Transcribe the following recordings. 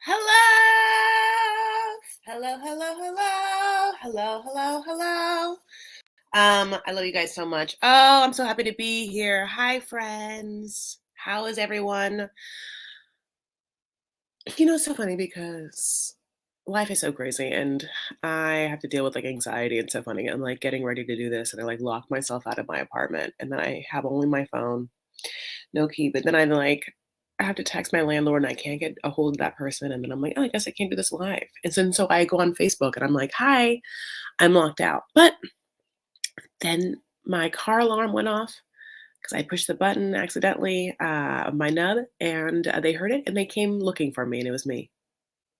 Hello. Hello, hello, hello. Hello, hello, hello. I love you guys so much. Oh, I'm so happy to be here. Hi, friends. How is everyone? It's so funny because life is so crazy and I have to deal with like anxiety. It's so funny. I'm like getting ready to do this and I like lock myself out of my apartment and then I have only my phone, no key. But then I have to text my landlord and I can't get a hold of that person. And then I'm like, oh, I guess I can't do this live. And so I go on Facebook and I'm like, hi, I'm locked out. But then my car alarm went off because I pushed the button accidentally, of my nub, and they heard it and they came looking for me. And it was me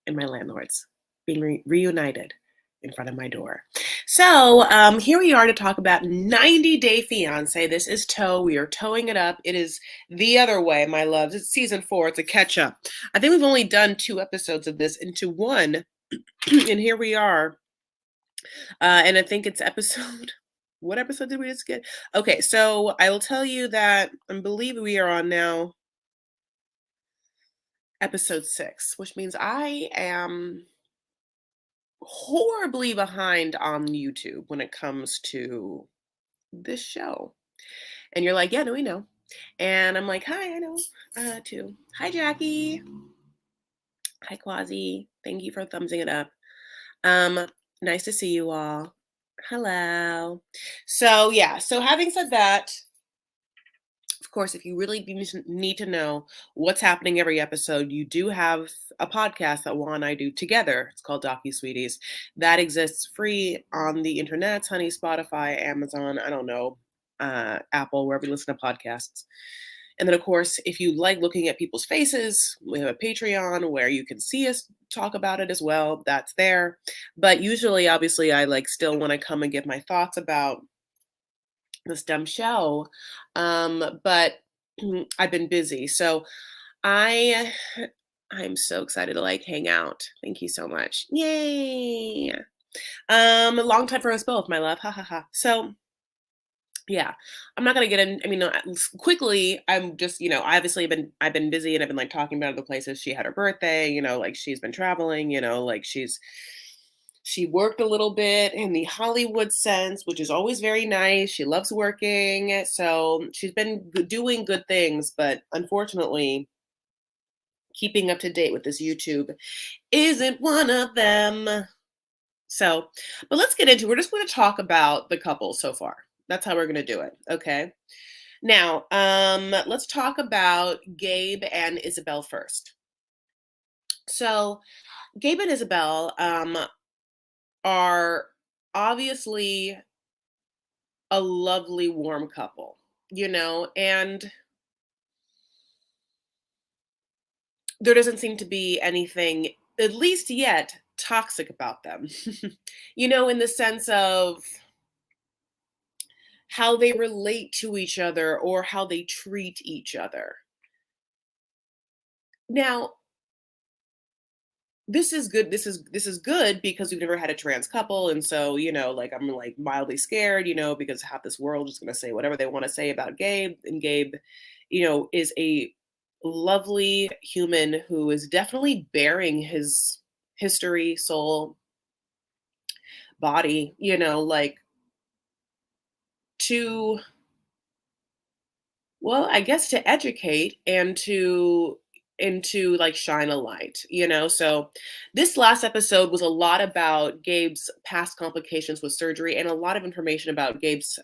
and my landlords being reunited in front of my door. So here we are to talk about 90 Day Fiance. This is Toe. We are towing it up. It is the other way, my loves. It's season 4. It's a catch up. I think we've only done 2 episodes of this into one, and here we are. And I think it's episode. What episode did we just get? Okay, so I will tell you that I believe we are on now episode 6, which means I am horribly behind on YouTube when it comes to this show. And you're like, yeah, no, we know. And I'm like, hi, I know, too. Hi, Jackie. Hi, Quasi. Thank you for thumbsing it up. Um, Nice to see you all. Hello. So yeah, so having said that, of course, if you really need to know what's happening every episode, you do have a podcast that Juan and I do together. It's called Docu Sweeties. That exists free on the internet, honey, Spotify, Amazon, I don't know, Apple, wherever you listen to podcasts. And then, of course, if you like looking at people's faces, we have a Patreon where you can see us talk about it as well. That's there. But usually, obviously, I like still want to come and give my thoughts about this dumb show. But I've been busy. So I I'm so excited to like hang out. Thank you so much. Yay. A long time for us both, my love. Ha ha ha. So yeah, I'm not gonna get in. I mean, quickly. I'm just, I've been busy and I've been like talking about other places. She had her birthday, like she's been traveling, like she worked a little bit in the Hollywood sense, which is always very nice. She loves working. So she's been doing good things, but unfortunately, keeping up to date with this YouTube isn't one of them. So, but let's get into it. We're just going to talk about the couple so far. That's how we're going to do it. Okay. Now, let's talk about Gabe and Isabel first. So, Gabe and Isabel are obviously a lovely, warm couple, and there doesn't seem to be anything, at least yet, toxic about them, in the sense of how they relate to each other or how they treat each other. Now, this is good. This is good because we've never had a trans couple, and so like I'm like mildly scared, because half this world is going to say whatever they want to say about Gabe, and Gabe, is a lovely human who is definitely bearing his history, soul, body, like to, well, I guess to educate and to like shine a light, So this last episode was a lot about Gabe's past complications with surgery and a lot of information about Gabe's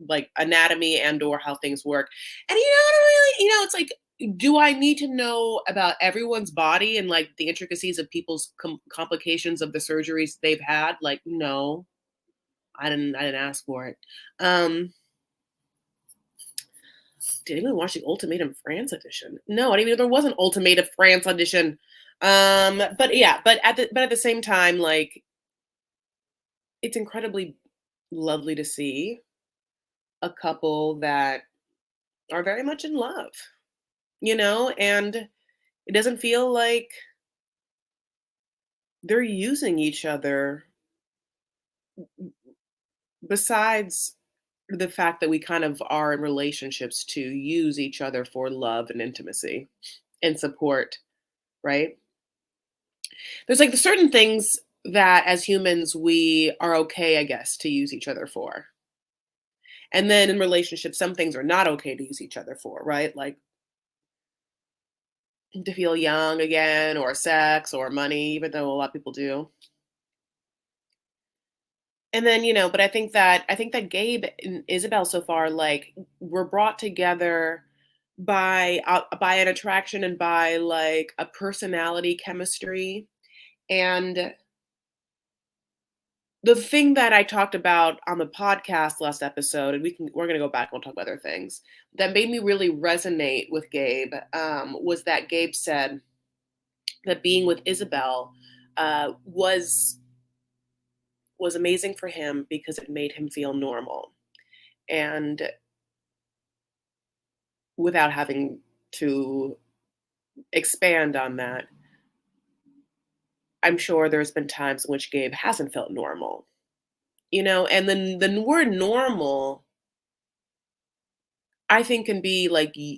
like anatomy and or how things work. And I don't really, it's like, do I need to know about everyone's body and like the intricacies of people's complications of the surgeries they've had? Like, no, I didn't ask for it. Did anyone watch the Ultimatum France edition? No, I didn't even know there was an Ultimatum France edition. But yeah, but at the same time, like it's incredibly lovely to see a couple that are very much in love, and it doesn't feel like they're using each other besides the fact that we kind of are in relationships to use each other for love and intimacy and support, right? There's like the certain things that as humans we are okay, I guess, to use each other for. And then in relationships, some things are not okay to use each other for, right? Like to feel young again, or sex, or money, even though a lot of people do. And then, but I think that Gabe and Isabel so far, like, were brought together by an attraction and by like a personality chemistry. And the thing that I talked about on the podcast last episode, and we're gonna go back and we'll talk about other things that made me really resonate with Gabe, was that Gabe said that being with Isabel was amazing for him because it made him feel normal, and without having to expand on that, I'm sure there's been times in which Gabe hasn't felt normal, and then the word normal, I think, can be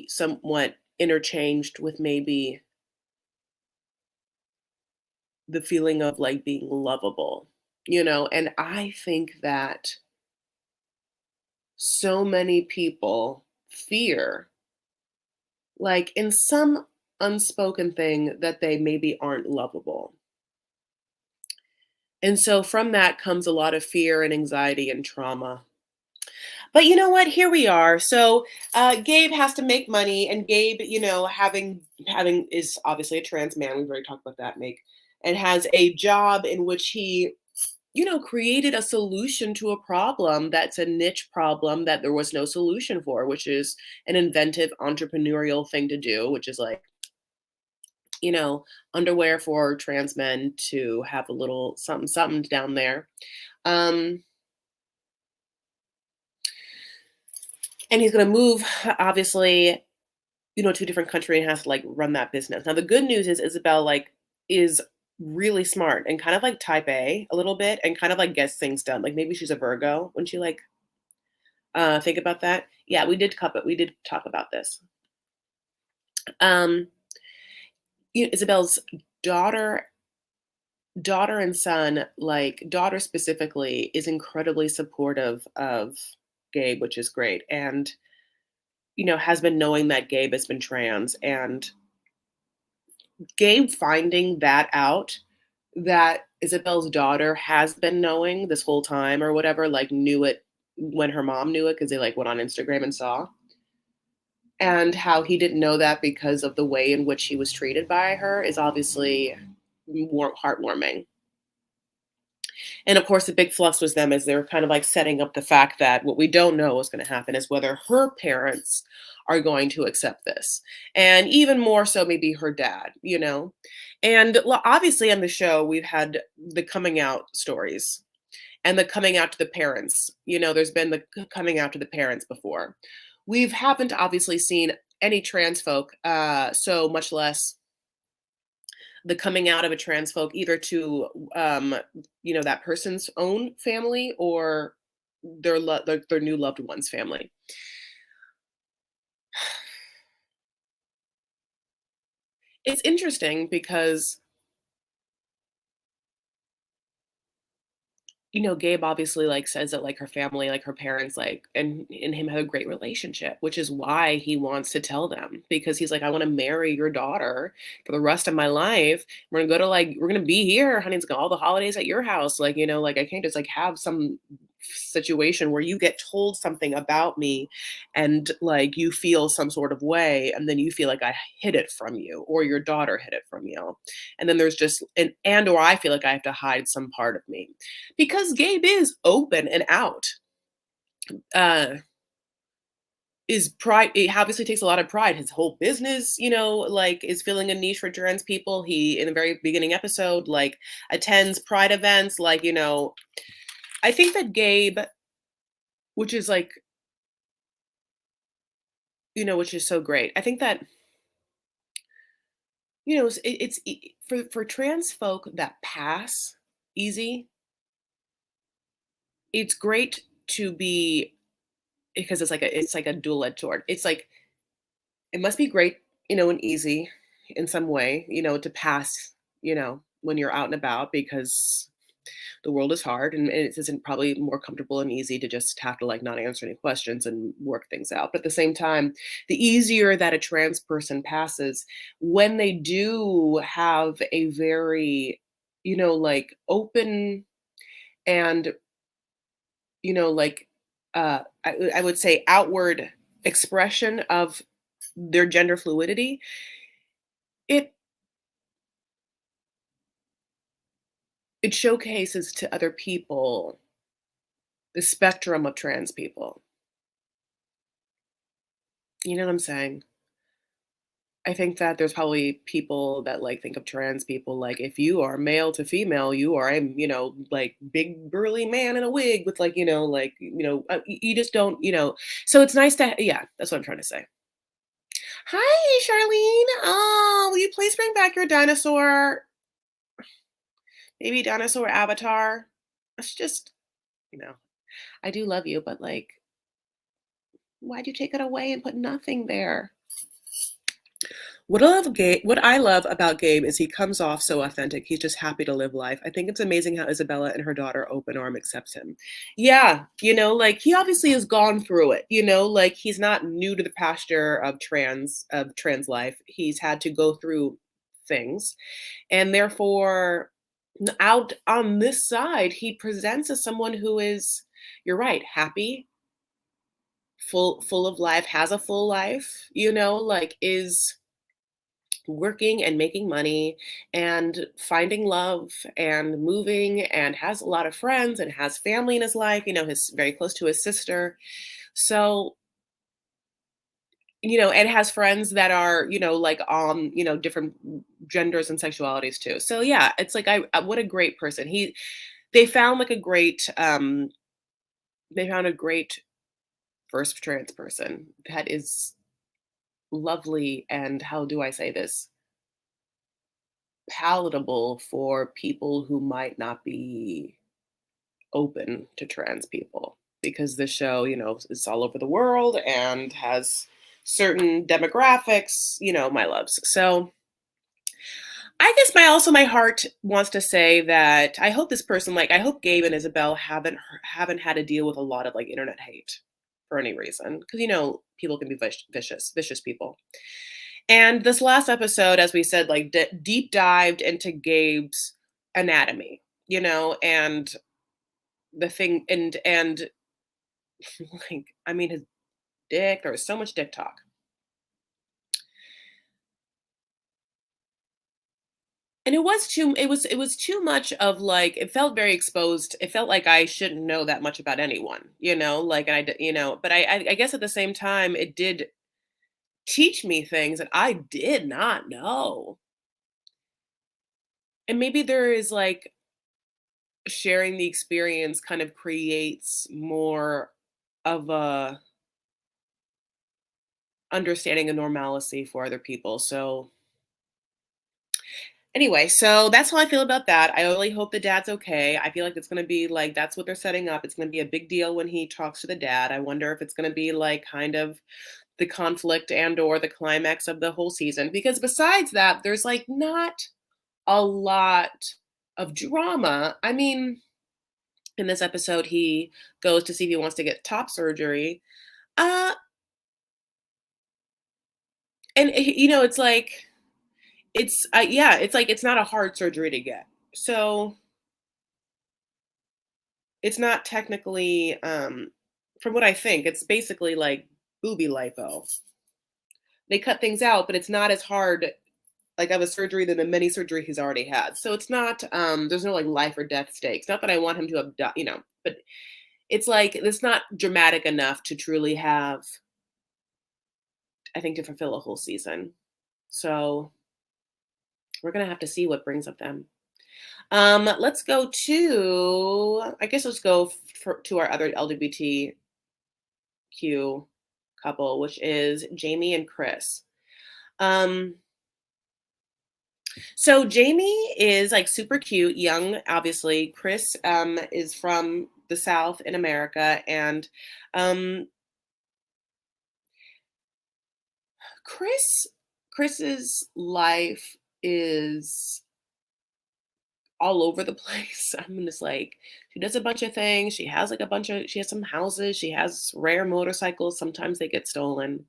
somewhat interchanged with maybe the feeling of like being lovable, and I think that so many people fear, like, in some unspoken thing, that they maybe aren't lovable. And so from that comes a lot of fear and anxiety and trauma. But you know what? Here we are. So Gabe has to make money, and Gabe, having is obviously a trans man. We've already talked about that. And has a job in which he, created a solution to a problem that's a niche problem that there was no solution for, which is an inventive entrepreneurial thing to do, which is like, you know, underwear for trans men to have a little something something down there. Um, and he's going to move, obviously, to a different country and has to like run that business. Now, the good news is Isabel like is really smart and kind of like type A little bit and kind of like gets things done. Like maybe she's a Virgo when she like think about that. Yeah, we did talk about this. Um, Isabel's daughter daughter and son, like daughter specifically, is incredibly supportive of Gabe, which is great. And has been knowing that Gabe has been trans, and Gabe finding that out, that Isabel's daughter has been knowing this whole time or whatever, like knew it when her mom knew it because they like went on Instagram and saw, and how he didn't know that because of the way in which he was treated by her is obviously heartwarming. And of course, the big plus was them as they were kind of like setting up the fact that what we don't know is going to happen is whether her parents are going to accept this. And even more so, maybe her dad. And obviously, on the show, we've had the coming out stories and the coming out to the parents. There's been the coming out to the parents before. We haven't obviously seen any trans folk, so much less the coming out of a trans folk either to that person's own family or their new loved one's family. It's interesting because Gabe obviously like says that like her family, like her parents, like and him have a great relationship, which is why he wants to tell them, because he's like, I want to marry your daughter for the rest of my life. We're gonna be here, honey. It's got all the holidays at your house. Like, like I can't just like have some situation where you get told something about me and like you feel some sort of way and then you feel like I hid it from you or your daughter hid it from you. And then there's just and or I feel like I have to hide some part of me because Gabe is open and out. Uh, is pride. It obviously takes a lot of pride. His whole business, like is filling a niche for trans people. He, in the very beginning episode, like attends pride events. Like, I think that Gabe, which is like, which is so great. I think that, for trans folk that pass easy, it's great to be, because it's like a dual edged sword. It's like it must be great, and easy, in some way, to pass, when you're out and about because the world is hard and it isn't probably more comfortable and easy to just have to like not answer any questions and work things out. But at the same time, the easier that a trans person passes, when they do have a very, like open and, like I would say outward expression of their gender fluidity, it it showcases to other people the spectrum of trans people. You know what I'm saying? I think that there's probably people that like think of trans people like if you are male to female, you are a like big burly man in a wig with like like you just don't So it's nice to yeah, that's what I'm trying to say. Hi, Charlene. Oh, will you please bring back your dinosaur, baby dinosaur avatar? It's just you know I do love you, but like, why'd you take it away and put nothing there? What I love about Gabe is he comes off so authentic. He's just happy to live life. I think it's amazing how Isabella and her daughter open arm accepts him. Yeah, like he obviously has gone through it, like he's not new to the pasture of trans life. He's had to go through things. And therefore out on this side, he presents as someone who is, you're right, happy, full of life, has a full life, like is working and making money and finding love and moving and has a lot of friends and has family in his life, his very close to his sister. So, and has friends that are, like different genders and sexualities too. So yeah, it's like what a great person. They found like a great they found a great first trans person that is lovely and how do I say this? Palatable for people who might not be open to trans people because the show, is all over the world and has certain demographics, my loves. So I guess my heart wants to say that I hope this person like I hope Gabe and Isabel haven't had to deal with a lot of like internet hate for any reason because people can be vicious people. And this last episode, as we said, like deep dived into Gabe's anatomy, and the thing, and like, I mean, his dick. There was so much dick talk, and it was too much of like it felt very exposed. It felt like I shouldn't know that much about anyone, like But I guess at the same time, it did teach me things that I did not know, and maybe there is like sharing the experience kind of creates more of a understanding and normalcy for other people. So anyway, so that's how I feel about that. I really hope the dad's okay. I feel like it's going to be like that's what they're setting up. It's going to be a big deal when he talks to the dad. I wonder if it's going to be like kind of the conflict and or the climax of the whole season because besides that there's like not a lot of drama. I mean, in this episode he goes to see if he wants to get top surgery. Uh and it's like yeah, it's like it's not a hard surgery to get. So it's not technically from what I think, it's basically like booby lipo. They cut things out, but it's not as hard like of a surgery than the many surgery he's already had. So it's not there's no like life or death stakes. Not that I want him to have but it's like it's not dramatic enough to truly have I think to fulfill a whole season. So we're gonna have to see what brings up them. Let's go to I guess let's go to our other LGBTQ couple, which is Jamie and Chris. Um, so Jamie is like super cute, young, obviously. Chris is from the South in America, and um, Chris Chris's life is all over the place. I'm just like, she does a bunch of things. She has like a bunch of, she has some houses. She has rare motorcycles. Sometimes they get stolen.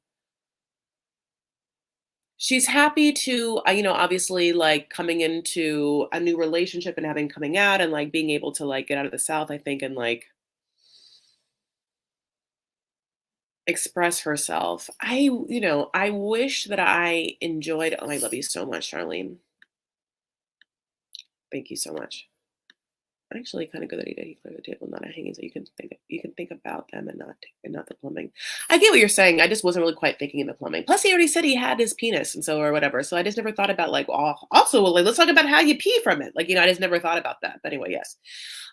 She's happy to, obviously, like, coming into a new relationship and having coming out and, like, being able to, like, get out of the South, I think, and, like, express herself. I wish that I enjoyed oh, I love you so much, Charlene. Thank you so much. Actually, kinda good that he did. He cleared the table, not a hanging, so you can think about them and not the plumbing. I get what you're saying. I just wasn't really quite thinking of the plumbing. Plus, he already said he had his penis, and so or whatever. So I just never thought about like, also, well, like, let's talk about how you pee from it. Like, I just never thought about that. But anyway, yes.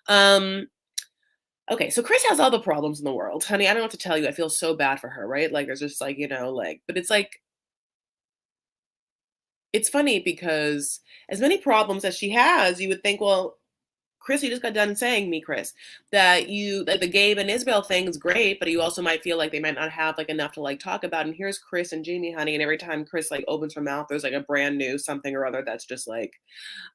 Um, okay, so Chris has all the problems in the world, honey. I don't know what to tell you. I feel so bad for her, right? Like, there's just like, like, but it's like it's funny because as many problems as she has, you would think, well, Chris, you just got done saying me, Chris, that you like the Gabe and Isabel thing is great, but you also might feel like they might not have like enough to like talk about. And here's Chris and Jamie, honey, and every time Chris like opens her mouth, there's like a brand new something or other that's just like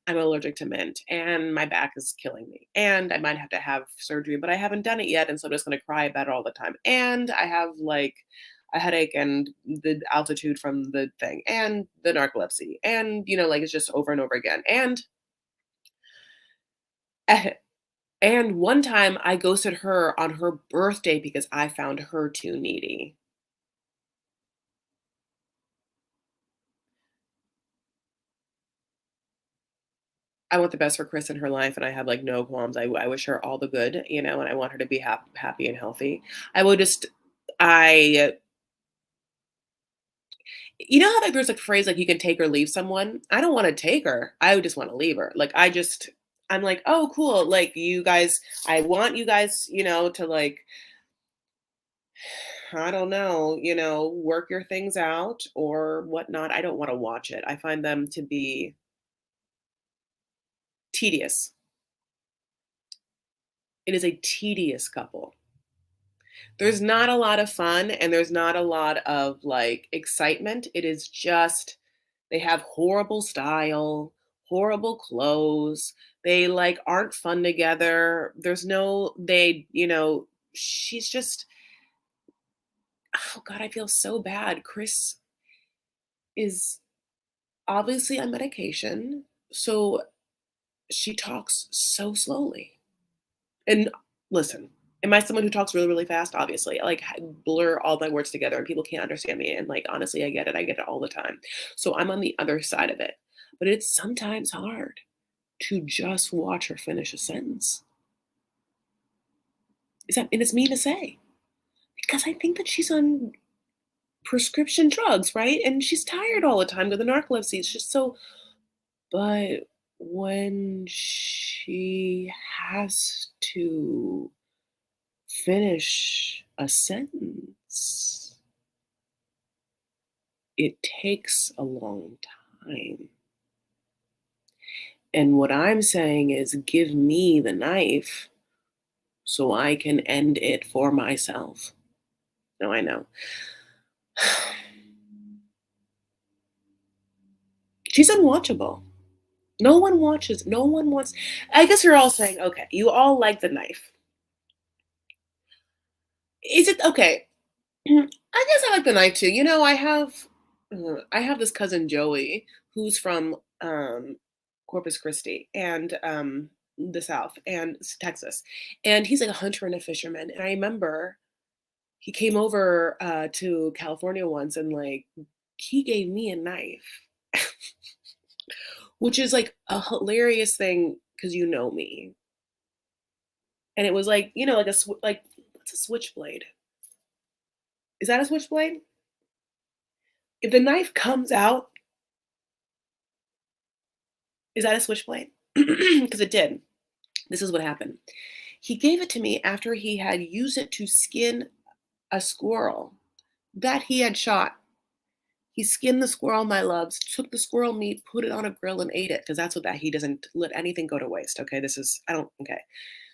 I'm allergic to mint, and my back is killing me, and I might have to have surgery, but I haven't done it yet, and so I'm just gonna cry about it all the time. And I have like a headache and the altitude from the thing, and the narcolepsy, and like it's just over and over again, and. And one time I ghosted her on her birthday because I found her too needy. I want the best for Chris in her life, and I have like no qualms. I wish her all the good, and I want her to be happy and healthy. I would just, I, how like there's like a phrase like you can take or leave someone. I don't want to take her. I would just want to leave her. Like I'm like, oh cool. Like you guys, I want you guys, to like I don't know, work your things out or whatnot. I don't want to watch it. I find them to be tedious. It is a tedious couple. There's not a lot of fun and there's not a lot of like excitement. It is just they have horrible style, horrible clothes. They like aren't fun together. There's no she's just oh god, I feel so bad. Chris is obviously on medication. So she talks so slowly. And listen, am I someone who talks really, really fast? Obviously. I like blur all my words together and people can't understand me. And like honestly, I get it. I get it all the time. So I'm on the other side of it. But it's sometimes hard to just watch her finish a sentence. And it's me to say. Because I think that she's on prescription drugs, right? And she's tired all the time with the narcolepsy. It's just so but when she has to finish a sentence, it takes a long time. And what I'm saying is, give me the knife so I can end it for myself. No, I know. She's unwatchable. No one watches, no one wants. I guess you're all saying, okay, you all like the knife. Is it okay? I guess I like the knife too. I have this cousin Joey who's from Corpus Christi and the South and Texas, and he's like a hunter and a fisherman. And I remember he came over to California once, and like he gave me a knife, which is like a hilarious thing because you know me, and it was like like like what's a switchblade? Is that a switchblade? If the knife comes out, is that a switchblade? Because it did. This is what happened. He gave it to me after he had used it to skin a squirrel that he had shot. He skinned the squirrel, my loves, took the squirrel meat, put it on a grill, and ate it because that's what that he doesn't let anything go to waste. Okay, I don't, okay.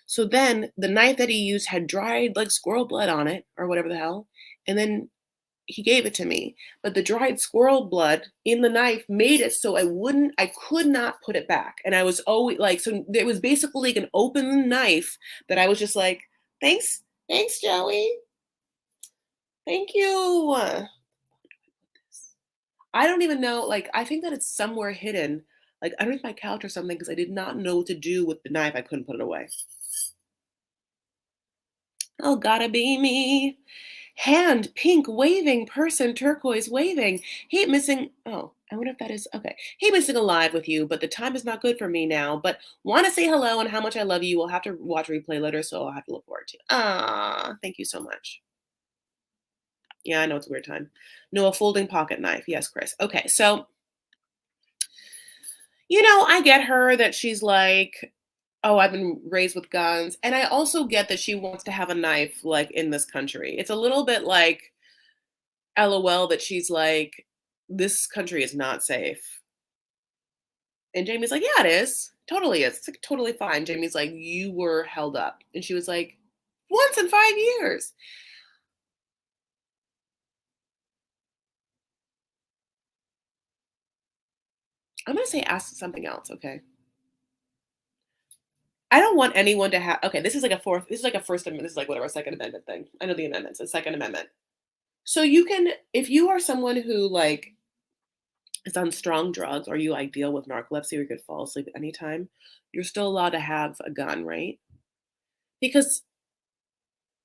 So then the knife that he used had dried like squirrel blood on it or whatever the hell. And then he gave it to me, but the dried squirrel blood in the knife made it so I could not put it back. And I was always like, so it was basically like an open knife that I was just like, thanks, thanks, Joey. Thank you. I don't even know, like, I think that it's somewhere hidden, like underneath my couch or something, because I did not know what to do with the knife. I couldn't put it away. Oh, gotta be me. Hand, pink, waving, person, turquoise, waving. Hate missing. Oh, I wonder if that is okay. Hate missing alive with you, but the time is not good for me now. But want to say hello and how much I love you. We'll have to watch replay later, so I'll have to look forward to. Ah, thank you so much. Yeah, I know it's a weird time. No, a folding pocket knife. Yes, Chris. Okay, so I get her that she's like, oh, I've been raised with guns, and I also get that she wants to have a knife like in this country. It's a little bit like LOL that she's like, "This country is not safe." And Jamie's like, "Yeah, it is. Totally is. It's like totally fine." Jamie's like, "You were held up." And she was like, "Once in 5 years." I'm gonna say ask something else, okay? I don't want anyone to have okay, this is like a First Amendment, this is like whatever, Second Amendment thing. I know the amendments, the Second Amendment. So you can if you are someone who like is on strong drugs or you like deal with narcolepsy or you could fall asleep at any time, you're still allowed to have a gun, right? Because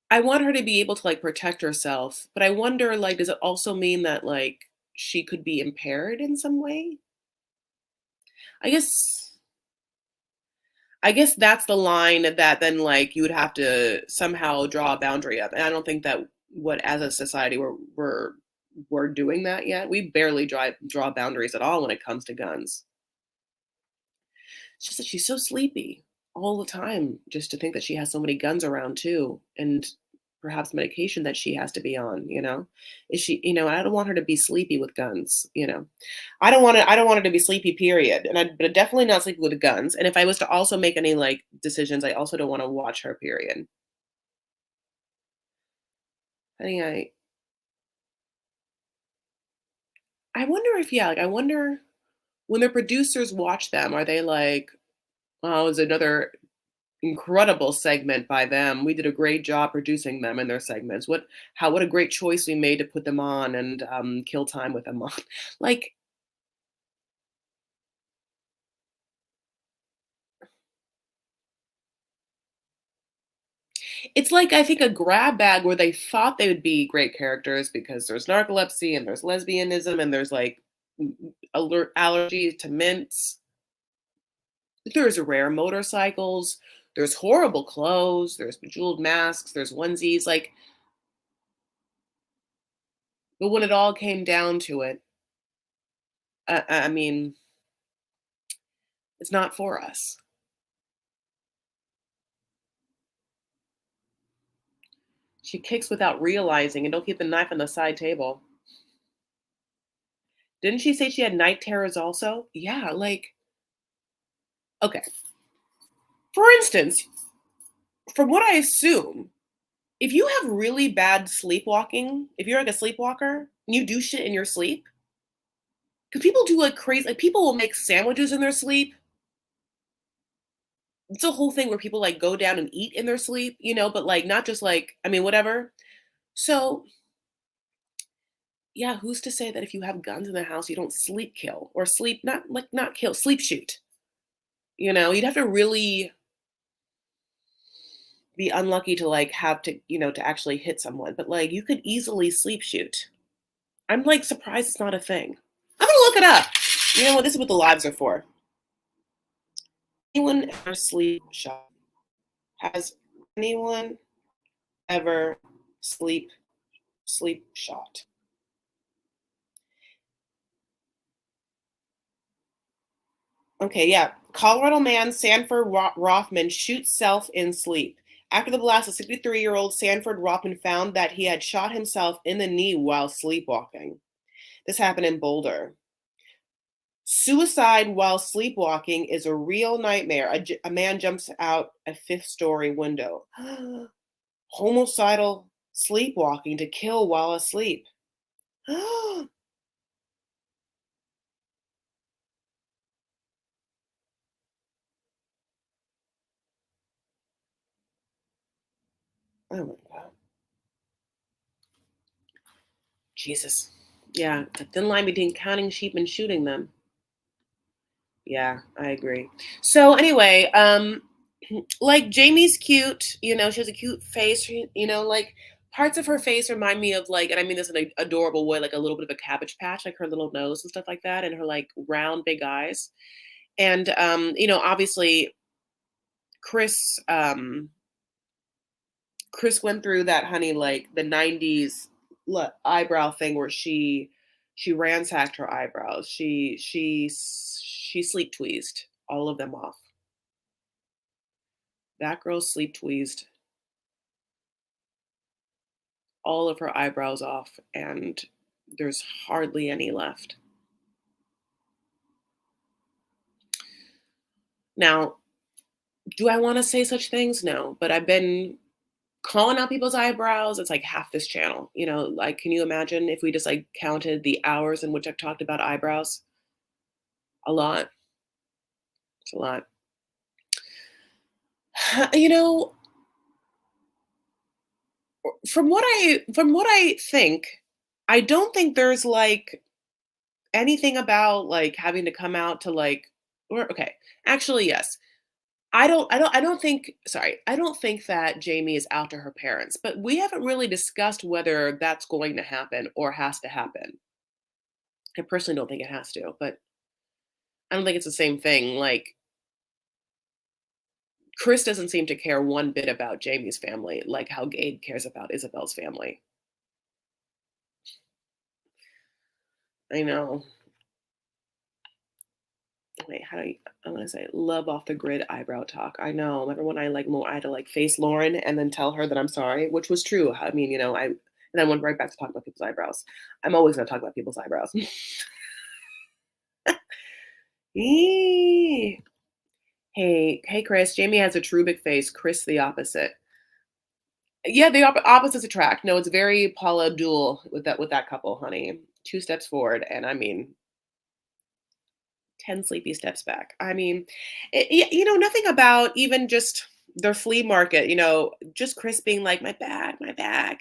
I want her to be able to, like, protect herself, but I wonder, like, does it also mean that, like, she could be impaired in some way? I guess I guess that's the line that then, like, you would have to somehow draw a boundary up, and I don't think that what as a society we're doing that yet. We barely draw boundaries at all when it comes to guns. It's just that she's so sleepy all the time, just to think that she has so many guns around too, and perhaps medication that she has to be on, you know? Is she I don't want her to be sleepy with guns, you know? I don't want her to be sleepy, period, and but definitely not sleepy with guns, and if I was to also make any, like, decisions, I also don't wanna watch her, period. I think I wonder if yeah, like, I wonder when the producers watch them, are they like, "Oh, it's another incredible segment by them. We did a great job producing them and their segments. What a great choice we made to put them on and kill time with them on." Like it's like I think a grab bag where they thought they would be great characters because there's narcolepsy and there's lesbianism and there's like alert allergy to mints. There's rare motorcycles. There's horrible clothes. There's bejeweled masks. There's onesies. Like, but when it all came down to it, I mean, it's not for us. She kicks without realizing and don't keep the knife on the side table. Didn't she say she had night terrors also? Yeah, like, okay. For instance, from what I assume, if you have really bad sleepwalking, if you're like a sleepwalker and you do shit in your sleep, because people do like crazy, like people will make sandwiches in their sleep. It's a whole thing where people like go down and eat in their sleep, but like not just like, I mean, whatever. So, yeah, who's to say that if you have guns in the house, you don't sleep kill or sleep, not kill, sleep shoot? You'd have to really be unlucky to like have to actually hit someone, but like you could easily sleep shoot. I'm like surprised it's not a thing. I'm gonna look it up. You know what? This is what the lives are for. Anyone ever sleep shot? Has anyone ever sleep sleep shot? Okay, yeah. Colorado man Sanford Rothman shoots self in sleep. After the blast, a 63-year-old Sanford Rothman found that he had shot himself in the knee while sleepwalking. This happened in Boulder. Suicide while sleepwalking is a real nightmare. A man jumps out a fifth-story window. Homicidal sleepwalking to kill while asleep. Oh my god. Jesus. Yeah, a thin line between counting sheep and shooting them. Yeah, I agree. So anyway, like Jamie's cute, she has a cute face, like parts of her face remind me of like, and I mean this in an adorable way, like a little bit of a cabbage patch, like her little nose and stuff like that, and her like round big eyes. And obviously Chris Chris went through that, honey, like the 90s eyebrow thing where she ransacked her eyebrows. She sleep tweezed all of them off. That girl sleep tweezed all of her eyebrows off, and there's hardly any left. Now, do I want to say such things? No, but I've been calling out people's eyebrows. It's like half this channel. Like, can you imagine if we just like counted the hours in which I've talked about eyebrows? A lot. It's a lot. You know, from what I think, I don't think there's like anything about like having to come out to like or okay. Actually, yes. I don't think sorry, I don't think that Jamie is out to her parents, but we haven't really discussed whether that's going to happen or has to happen. I personally don't think it has to, but I don't think it's the same thing. Like Chris doesn't seem to care one bit about Jamie's family, like how Gabe cares about Isabel's family. I know. Wait, how do I'm gonna say love off the grid eyebrow talk. I know. Remember when I had to like face Lauren and then tell her that I'm sorry, which was true. I mean, I and then went right back to talk about people's eyebrows. I'm always gonna talk about people's eyebrows. Eee. Hey, Chris. Jamie has a true big face. Chris, the opposite. Yeah, the opposites attract. No, it's very Paula Abdul with that couple, honey. Two steps forward, and I mean, 10 sleepy steps back. I mean, nothing about even just their flea market, just Chris being like, my bag.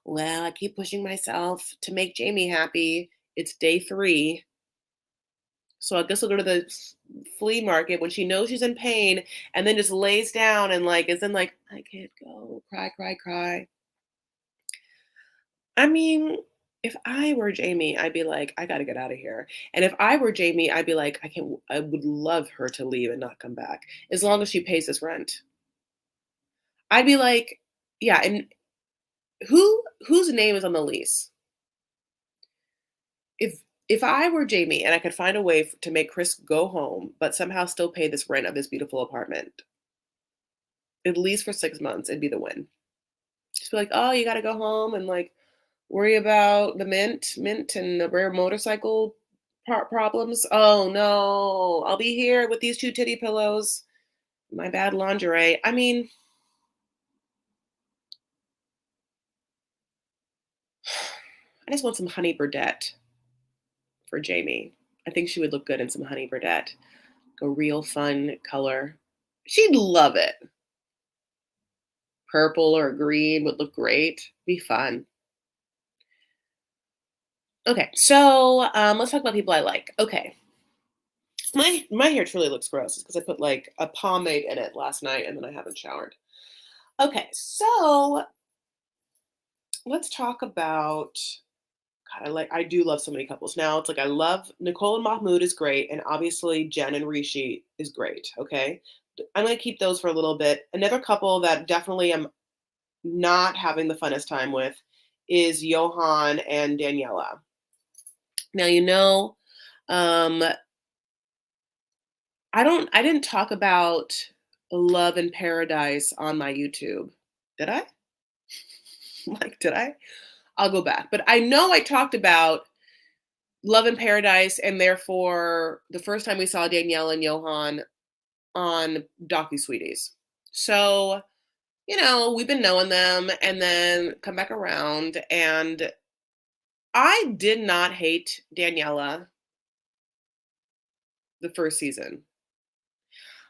Well, I keep pushing myself to make Jamie happy. It's day 3. So I guess I'll go to the flea market when she knows she's in pain and then just lays down and like is then like, I can't go. Cry, cry, cry. I mean, if I were Jamie, I'd be like, I gotta get out of here. And if I were Jamie, I'd be like, I would love her to leave and not come back as long as she pays this rent. I'd be like, yeah, and whose name is on the lease? If I were Jamie and I could find a way to make Chris go home, but somehow still pay this rent of this beautiful apartment, at least for 6 months, it'd be the win. Just be like, oh, you gotta go home and like worry about the mint and the rare motorcycle problems. Oh no, I'll be here with these 2 titty pillows, my bad lingerie. I mean, I just want some honey burdette for Jamie. I think she would look good in some honey burdette. A real fun color. She'd love it. Purple or green would look great. Be fun. Okay, so let's talk about people I like. Okay, my hair truly looks gross because I put like a pomade in it last night and then I haven't showered. Okay, so let's talk about. God, I do love so many couples now. It's like I love Nicole and Mahmoud is great, and obviously Jen and Rishi is great. Okay, I'm gonna keep those for a little bit. Another couple that definitely am not having the funnest time with is Johan and Daniella. Now um, I didn't talk about Love in Paradise on my YouTube. Did I? Like, did I? I'll go back. But I know I talked about Love in Paradise and therefore the first time we saw Danielle and Johan on Docu Sweeties. So, we've been knowing them and then come back around and I did not hate Daniela the first season.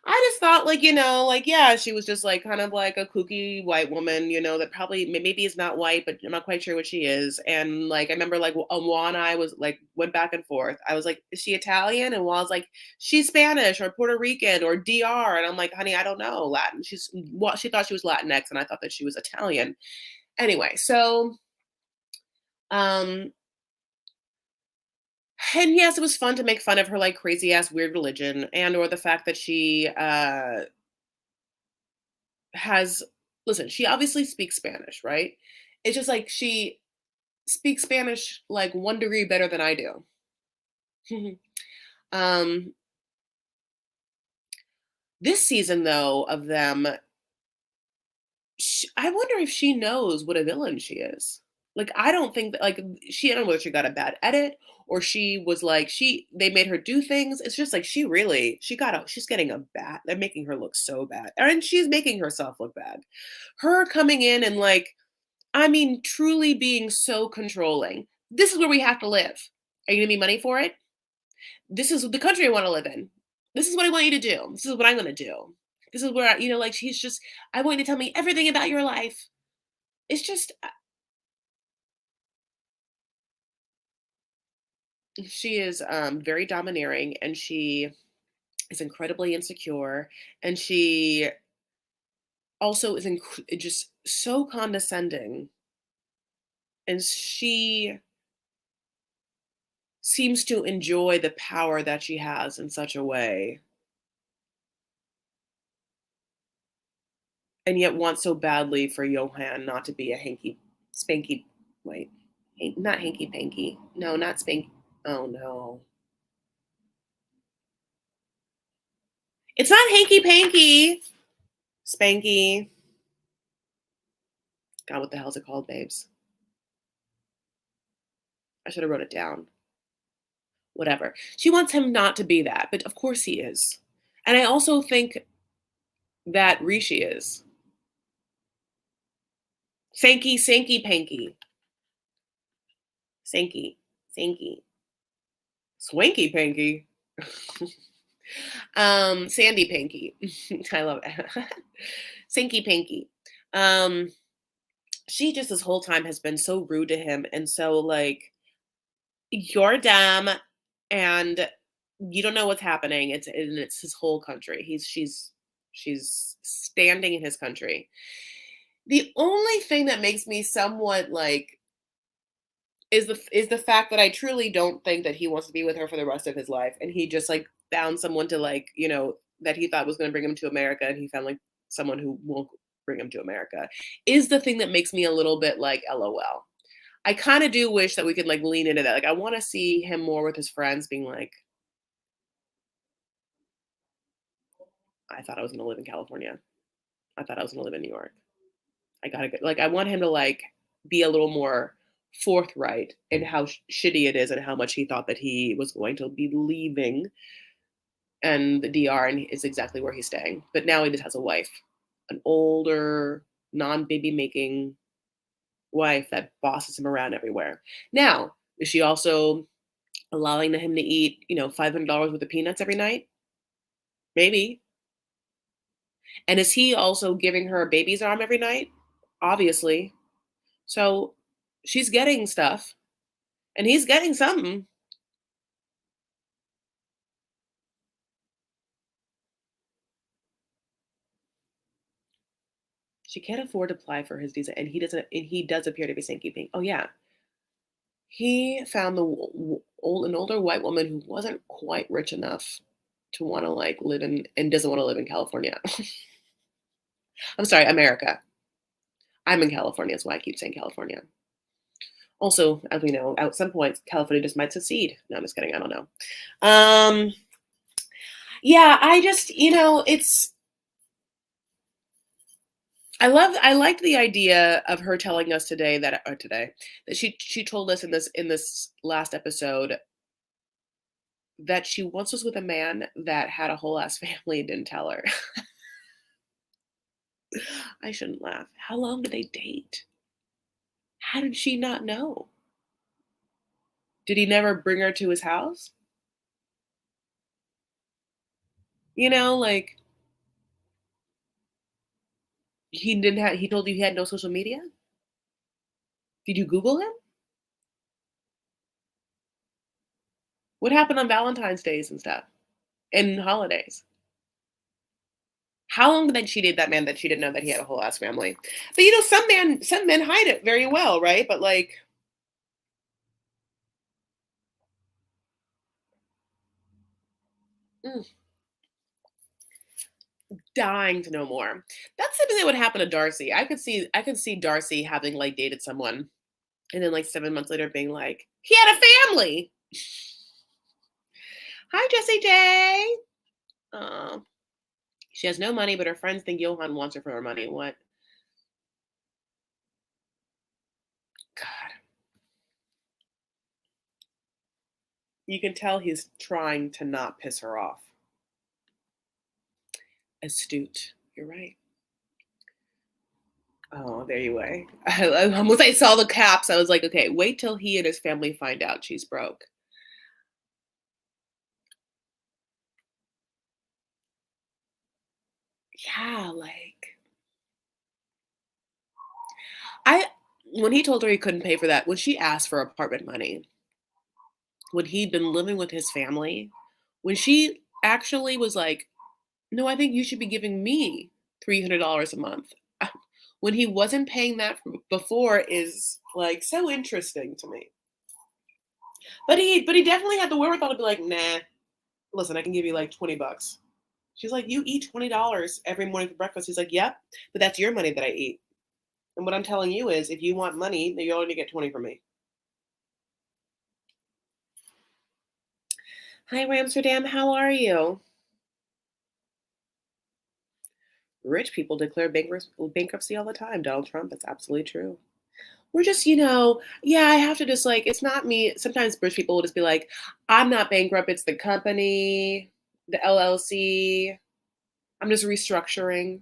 I just thought, like, like, yeah, she was just like kind of like a kooky white woman, that probably maybe is not white, but I'm not quite sure what she is. And like, I remember like Juan and I was like, went back and forth. I was like, is she Italian? And Juan's like, she's Spanish or Puerto Rican or DR. And I'm like, honey, I don't know Latin. She thought she was Latinx, and I thought that she was Italian. Anyway, so, um, and yes, it was fun to make fun of her like crazy ass weird religion, and or the fact that she has listen, she obviously speaks Spanish, right? It's just like she speaks Spanish like 1 degree better than I do. um, this season though of them, I wonder if she knows what a villain she is. Like I don't think that like I don't know whether she got a bad edit or she was like they made her do things. It's just like she's getting a bad. They're making her look so bad, and she's making herself look bad. Her coming in and like I mean, truly being so controlling. This is where we have to live. Are you gonna give me money for it? This is the country I want to live in. This is what I want you to do. This is what I'm gonna do. This is where like she's just. I want you to tell me everything about your life. It's just she is very domineering, and she is incredibly insecure, and she also is just so condescending, and she seems to enjoy the power that she has in such a way and yet want so badly for Johan not to be a hanky spanky wait, not hanky panky. No, not spank. Oh no. It's not hanky panky. Spanky. God, what the hell is it called, babes? I should have wrote it down. Whatever. She wants him not to be that, but of course he is. And I also think that Rishi is. Sanky, sanky, panky. Sanky, sanky. Swanky, panky. Sandy Pinky. I love it. Sinky Pinky. Um, she just this whole time has been so rude to him and so like you're dumb and you don't know what's happening. It's his whole country. She's standing in his country. The only thing that makes me somewhat like is the fact that I truly don't think that he wants to be with her for the rest of his life, and he just like found someone to like that he thought was going to bring him to America, and he found like someone who won't bring him to America. Is the thing that makes me a little bit like LOL. I kind of do wish that we could like lean into that. Like I want to see him more with his friends, being like, I thought I was going to live in California. I thought I was going to live in New York. I gotta get like I want him to like be a little more forthright in how shitty it is and how much he thought that he was going to be leaving and the DR and is exactly where he's staying. But now he just has a wife, an older, non-baby making wife that bosses him around everywhere. Now, is she also allowing him to eat, $500 worth of peanuts every night? Maybe. And is he also giving her a baby's arm every night? Obviously. So she's getting stuff and he's getting something. She can't afford to apply for his visa, and he does appear to be safekeeping. Oh yeah, he found an older white woman who wasn't quite rich enough to want to like live in and doesn't want to live in California. I'm sorry, America. I'm in California, that's why I keep saying California. Also, as we know, at some point, California just might secede. No, I'm just kidding. I don't know. Um, yeah, I just, it's I liked the idea of her telling us today that she told us in this last episode that she once was with a man that had a whole ass family and didn't tell her. I shouldn't laugh. How long did they date? How did she not know? Did he never bring her to his house? You know, like he told you he had no social media? Did you Google him? What happened on Valentine's days and stuff? And holidays? How long did she date that man that she didn't know that he had a whole ass family? But you know, some men hide it very well, right? But like, mm, dying to know more. That's something that would happen to Darcy. I could see Darcy having like dated someone and then like 7 months later being like, he had a family. Hi, Jessie J. Oh, she has no money, but her friends think Johan wants her for her money. What? God. You can tell he's trying to not piss her off. Astute. You're right. Oh, there you go. Once I saw the caps, I was like, okay, wait till he and his family find out she's broke. Yeah, like I when he told her he couldn't pay for that, when she asked for apartment money, when he'd been living with his family, when she actually was like, no, I think you should be giving me $300 a month. When he wasn't paying that before is like so interesting to me. But he definitely had the wherewithal to be like, nah, listen, I can give you like $20. She's like, you eat $20 every morning for breakfast. He's like, yep, but that's your money that I eat. And what I'm telling you is, if you want money, then you only get 20 from me. Hi, Amsterdam. How are you? Rich people declare bankruptcy all the time. Donald Trump. That's absolutely true. We're just, yeah, I have to just like, it's not me. Sometimes rich people will just be like, I'm not bankrupt. It's the company, the LLC. I'm just restructuring.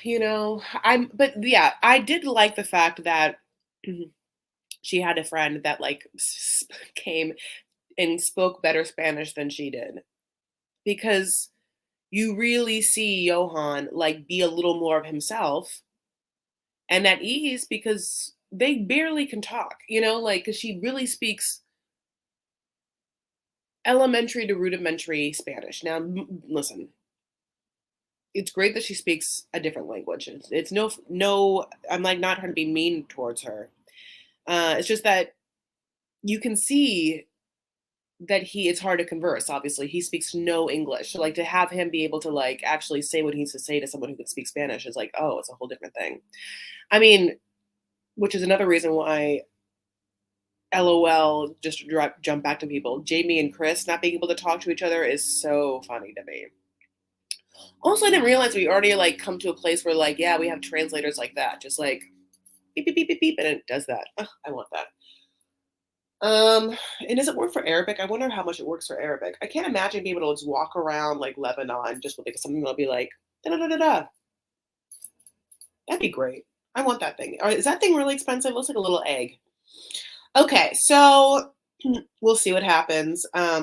But yeah, I did like the fact that she had a friend that like came and spoke better Spanish than she did, because you really see Johan like be a little more of himself and at ease, because they barely can talk, like, because she really speaks elementary to rudimentary Spanish. Now, listen, it's great that she speaks a different language. It's no, I'm like not trying to be mean towards her. It's just that you can see that it's hard to converse. Obviously, he speaks no English. So like to have him be able to like actually say what he needs to say to someone who can speak Spanish is like, oh, it's a whole different thing. I mean, which is another reason why LOL, just to jump back to people, Jamie and Chris not being able to talk to each other is so funny to me. Also, I didn't realize we already like come to a place where like, yeah, we have translators like that, just like beep beep beep beep beep, and it does that. Ugh, I want that. And does it work for Arabic? I wonder how much it works for Arabic. I can't imagine being able to just walk around like Lebanon just with like something that'll be like da da da da da. That'd be great. I want that thing. Is that thing really expensive? It looks like a little egg. Okay, so we'll see what happens. I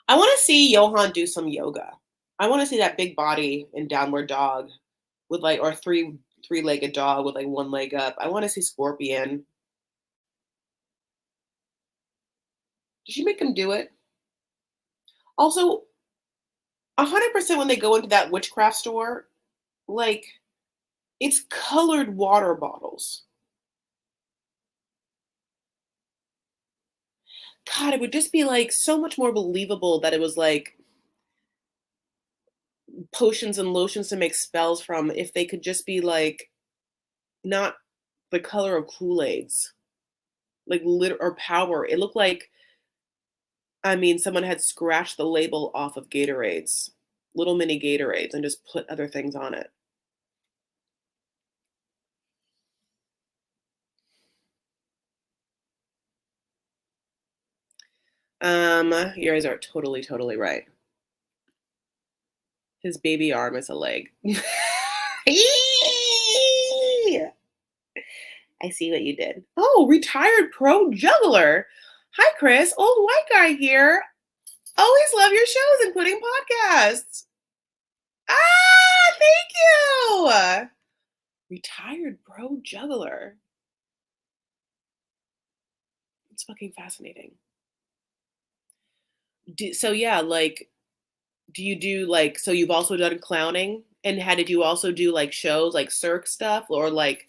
want to see Johan do some yoga. I want to see that big body in downward dog with like, or three-legged dog with like one leg up. I want to see Scorpion. Did she make him do it? Also, 100% when they go into that witchcraft store, like, it's colored water bottles. God, it would just be like so much more believable that it was like potions and lotions to make spells from, if they could just be like not the color of Kool-Aids, like lit or power. It looked like, I mean, someone had scratched the label off of Gatorades, little mini Gatorades, and just put other things on it. You guys are totally, totally right. His baby arm is a leg. I see what you did. Oh, retired pro juggler. Hi, Chris. Old white guy here. Always love your shows, including podcasts. Ah, thank you. Retired pro juggler. It's fucking fascinating. So yeah, like, do you do like? So you've also done clowning, and how did you also do like shows, like Cirque stuff, or like?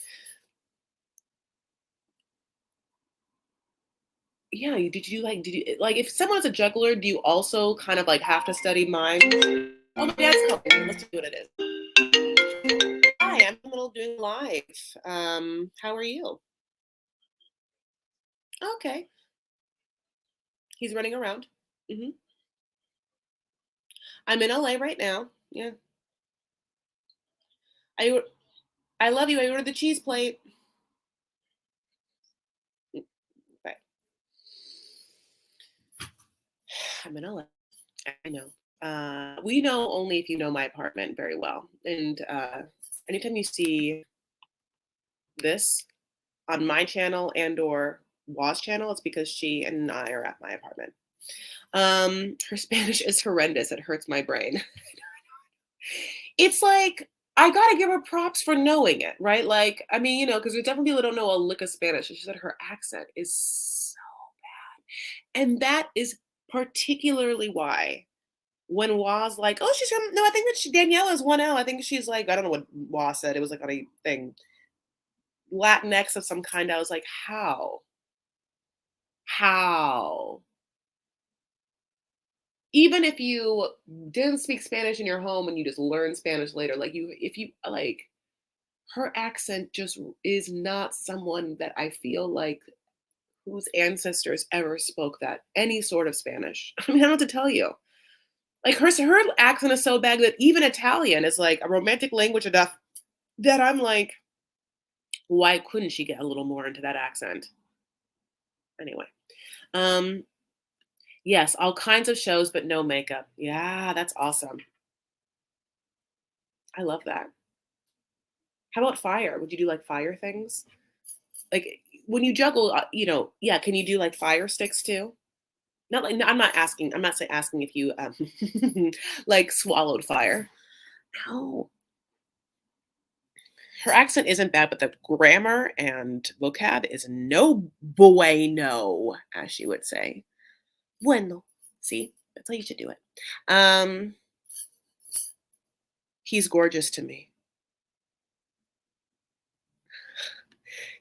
Yeah, did you like? Did you like? If someone's a juggler, do you also kind of like have to study mime? Oh, my dad's calling. Let's see what it is. Hi, I'm in the middle of doing live. How are you? Okay, he's running around. Hmm. I'm in LA right now. Yeah, I I love you. I ordered the cheese plate. But I'm in LA. I know. We know only if you know my apartment very well. And anytime you see this on my channel and or Waz channel, it's because she and I are at my apartment. Her Spanish is horrendous. It hurts my brain. It's like I gotta give her props for knowing it, right? Like, I mean, because there's definitely people that don't know a lick of Spanish. And she said her accent is so bad. And that is particularly why when Waz like, oh, she's from no, I think that Danielle is 1L. I think she's like, I don't know what Waz said. It was like on a thing. Latinx of some kind. I was like, how? How? Even if you didn't speak Spanish in your home and you just learn Spanish later, like you if you like her accent just is not someone that I feel like whose ancestors ever spoke that any sort of Spanish. I mean, I don't know what to tell you. Like her accent is so bad that even Italian is like a romantic language enough that I'm like, why couldn't she get a little more into that accent? Anyway. Um, yes, all kinds of shows, but no makeup. Yeah, that's awesome. I love that. How about fire? Would you do like fire things? Like when you juggle, yeah, can you do like fire sticks too? Not like no, I'm not asking. I'm not saying asking if you like swallowed fire. No, her accent isn't bad, but the grammar and vocab is no bueno, as she would say. Bueno. See, that's how you should do it. Um, he's gorgeous to me.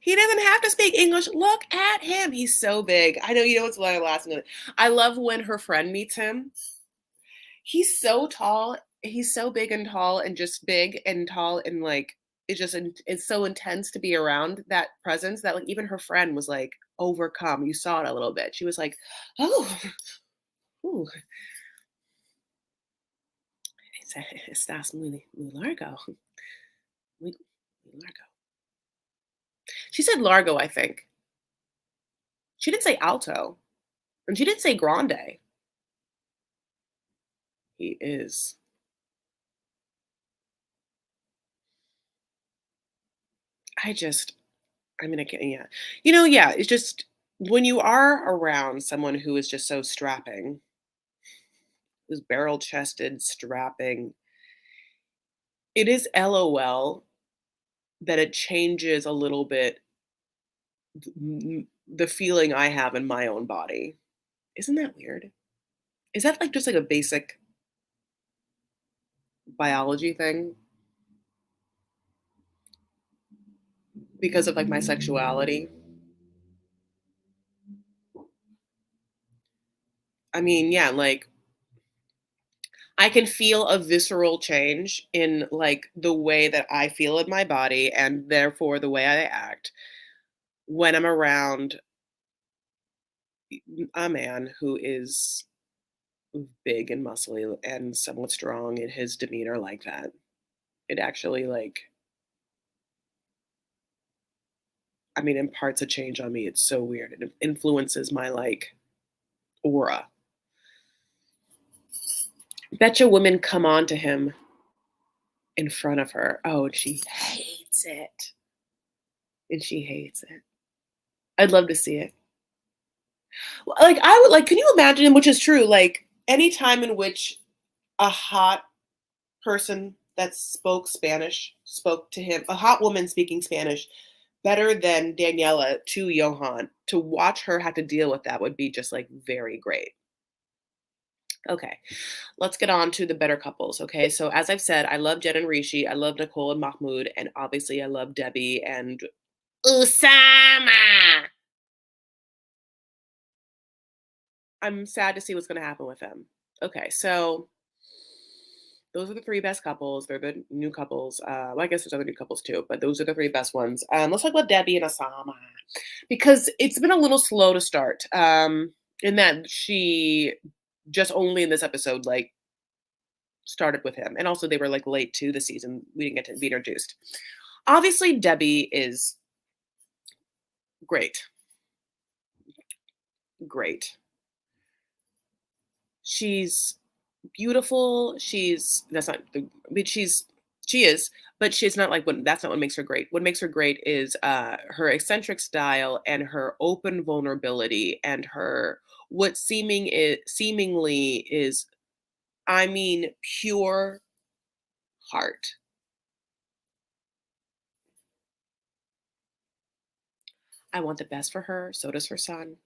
He doesn't have to speak English. Look at him. He's so big. I know you know what's my last minute. I love when her friend meets him. He's so tall. He's so big and tall and just big and tall and like it's so intense to be around that presence that like even her friend was like overcome. You saw it a little bit. She was like, "Oh, ooh, estás muy largo, muy largo." She said largo, I think. She didn't say alto, and she didn't say grande. He is. I just I mean, I can't, yeah. Yeah, it's just when you are around someone who is just so strapping, who's barrel chested, strapping, it is LOL that it changes a little bit the feeling I have in my own body. Isn't that weird? Is that like just like a basic biology thing because of like my sexuality? I mean, yeah, like I can feel a visceral change in like the way that I feel in my body and therefore the way I act when I'm around a man who is big and muscly and somewhat strong in his demeanor like that. It actually like I mean imparts a change on me. It's so weird. It influences my like aura. Betcha women come on to him in front of her. Oh, and she hates it. and she hates it. I'd love to see it. Like, I would like, can you imagine, which is true, like, any time in which a hot person that spoke Spanish spoke to him, a hot woman speaking Spanish better than Daniela to Johan, to watch her have to deal with that would be just, like, very great. Okay, let's get on to the better couples, okay? So, as I've said, I love Jen and Rishi, I love Nicole and Mahmoud, and obviously I love Debbie and Osama. I'm sad to see what's gonna happen with them. Okay, so those are the 3 best couples. They're the new couples. Well, I guess there's other new couples too, but those are the 3 best ones. Let's talk about Debbie and Osama because it's been a little slow to start. In that she just only in this episode like started with him, and also they were like late to the season. We didn't get to be introduced. Obviously, Debbie is great, great. She's beautiful. She's that's not the but she is, but she's not like what that's not what makes her great. What makes her great is her eccentric style and her open vulnerability and her what seemingly is I mean pure heart. I want the best for her, so does her son.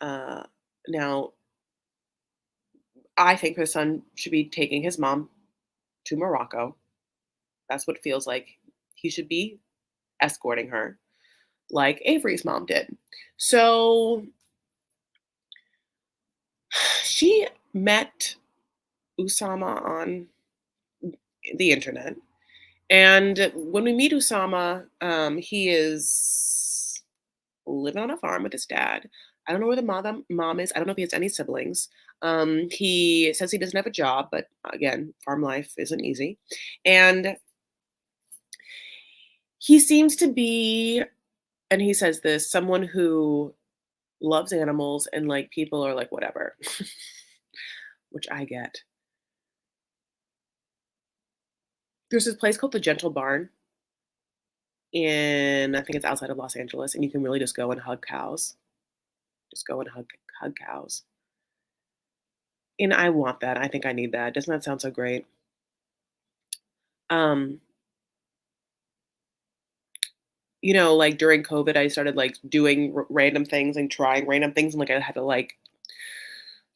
Uh now I think her son should be taking his mom to Morocco. That's what it feels like. He should be escorting her like Avery's mom did. So she met Usama on the internet. And when we meet Usama, he is living on a farm with his dad. I don't know where the mom is. I don't know if he has any siblings. He says he doesn't have a job, but again, farm life isn't easy. And he seems to be, and he says this, someone who loves animals and like people are like whatever, which I get. There's this place called the Gentle Barn I think it's outside of Los Angeles, and you can really just go and hug cows. Just go and hug cows. And I want that. I think I need that. Doesn't that sound so great? Um, like during COVID, I started like doing random things and trying random things, and like I had to like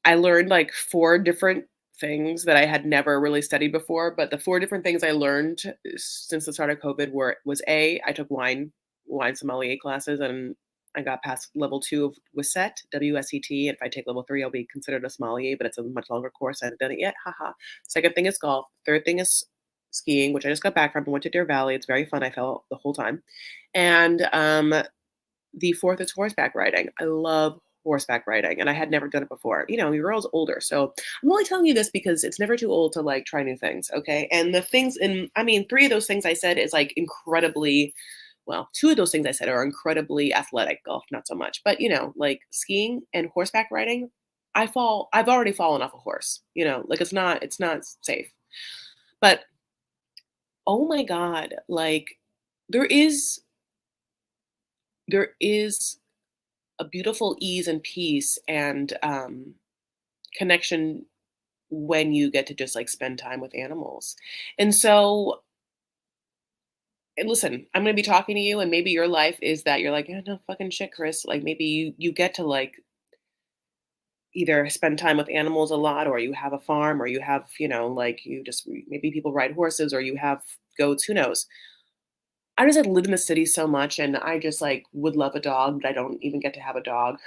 I learned like 4 different things that I had never really studied before, but the 4 different things I learned since the start of COVID was A, I took wine sommelier classes and I got past level 2 of WSET, WSET. And if I take level 3, I'll be considered a sommelier, but it's a much longer course. I haven't done it yet. Haha. Second thing is golf. Third thing is skiing, which I just got back from. I went to Deer Valley. It's very fun. I fell the whole time. And the fourth is horseback riding. I love horseback riding, and I had never done it before. Your girl's older, so I'm only telling you this because it's never too old to like try new things, okay? And the things, and I mean, 3 of those things I said is like incredibly. Well, 2 of those things I said are incredibly athletic. Golf, not so much, but like skiing and horseback riding, I've already fallen off a horse. Like it's not safe. But oh my god, like there is there is a beautiful ease and peace and connection when you get to just like spend time with animals. And so, and listen, I'm going to be talking to you, and maybe your life is that you're like, yeah, no fucking shit, Chris. Like maybe you get to like either spend time with animals a lot, or you have a farm, or you have like you just maybe people ride horses, or you have goats. Who knows? I just like live in the city so much, and I just like would love a dog, but I don't even get to have a dog.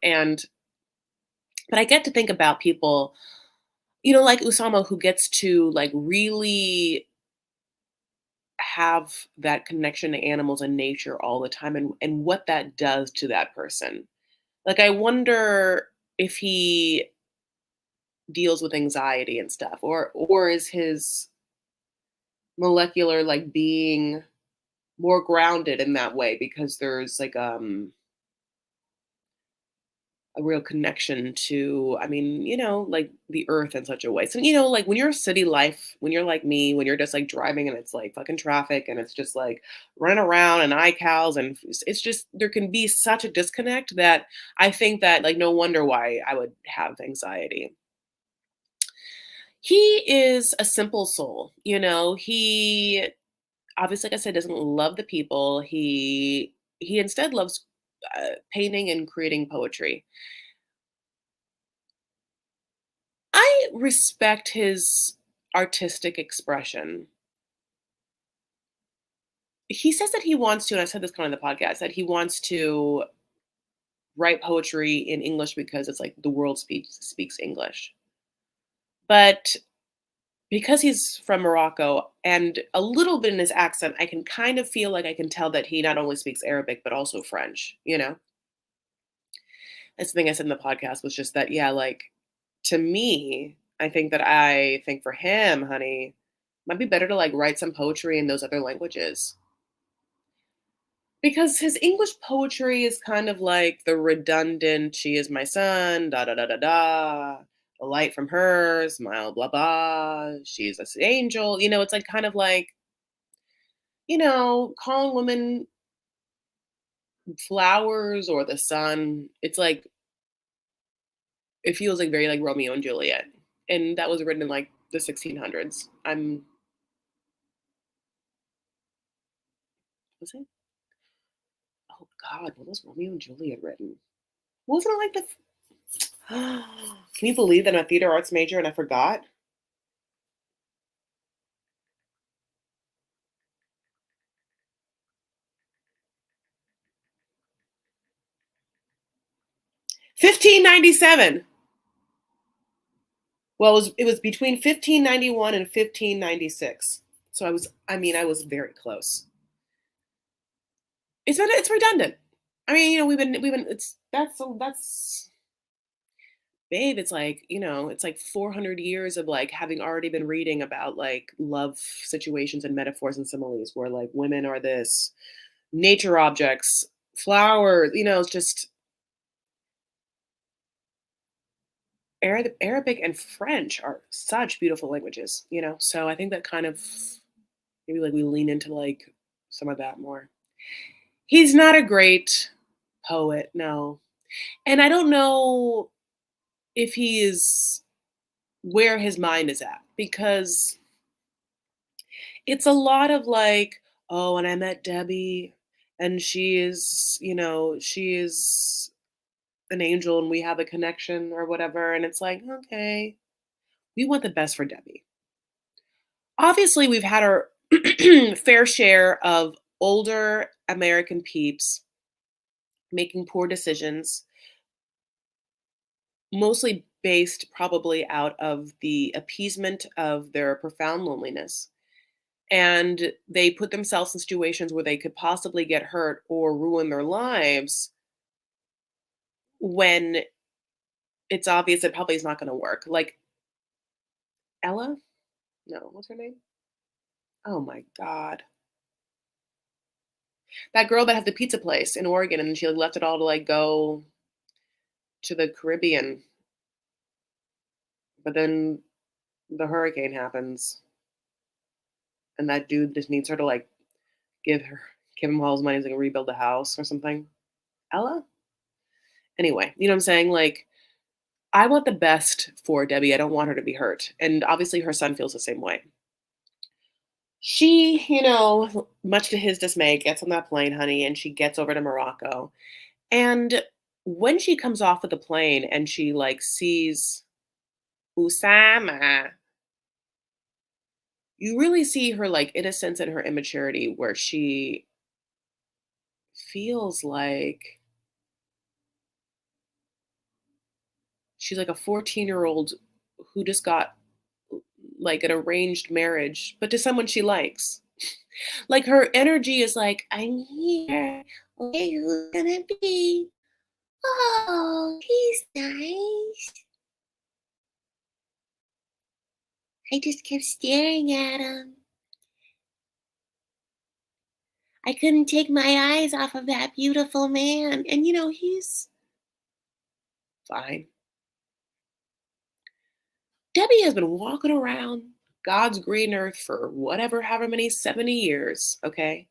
and but I get to think about people, like Usama, who gets to like really have that connection to animals and nature all the time, and what that does to that person. Like I wonder if he deals with anxiety and stuff, or is his molecular like being more grounded in that way because there's like a real connection to, I mean, like the earth in such a way. So, like when you're city life, when you're like me, when you're just like driving and it's like fucking traffic and it's just like running around and eye cows and it's just, there can be such a disconnect that I think that like no wonder why I would have anxiety. He is a simple soul, he obviously, like I said, doesn't love the people. He instead loves painting and creating poetry. I respect his artistic expression. He says that he wants to, and I said this kind of in the podcast, that he wants to write poetry in English because it's like the world speaks English. But because he's from Morocco and a little bit in his accent, I can kind of feel like I can tell that he not only speaks Arabic but also French. That's the thing I said in the podcast was just that, yeah, like to me, I think for him, honey, might be better to like write some poetry in those other languages. Because his English poetry is kind of like the redundant, she is my son, da da da da da, a light from her, smile, blah blah, she's an angel. It's like kind of like, calling women flowers or the sun. It's like, it feels like very like Romeo and Juliet. And that was written in like the 1600s. Was it? Oh God, when was Romeo and Juliet written? Wasn't it like the? Can you believe that I'm a theater arts major and I forgot? 1597. Well, it was between 1591 and 1596. So I was very close. It's redundant. I mean, we've been that's babe, it's like, it's like 400 years of like having already been reading about like love situations and metaphors and similes where like women are this, nature objects, flowers, it's just Arabic and French are such beautiful languages. So I think that kind of maybe like we lean into like some of that more. He's not a great poet, no. And I don't know if he is where his mind is at because it's a lot of like, oh, and I met Debbie and she is an angel and we have a connection or whatever. And it's like, okay, we want the best for Debbie. Obviously, we've had our fair share of older American peeps making poor decisions, mostly based probably out of the appeasement of their profound loneliness. And they put themselves in situations where they could possibly get hurt or ruin their lives when it's obvious it probably is not going to work. Like Ella? No, what's her name? Oh my God. That girl that had the pizza place in Oregon and she left it all to like go to the Caribbean. But then the hurricane happens and that dude just needs her to like give him all his money so he can rebuild the house or something. Ella? Anyway, you know what I'm saying? Like, I want the best for Debbie. I don't want her to be hurt. And obviously her son feels the same way. She, much to his dismay, gets on that plane, honey, and she gets over to Morocco. And when she comes off of the plane and she like sees Usama, you really see her like innocence and her immaturity where she feels like she's like a 14-year-old who just got like an arranged marriage, but to someone she likes. Like her energy is like, I'm here. Okay, who's gonna be? Oh, he's nice. I just kept staring at him. I couldn't take my eyes off of that beautiful man. And he's Fine. Debbie has been walking around God's green earth for whatever, however many, 70 years. Okay.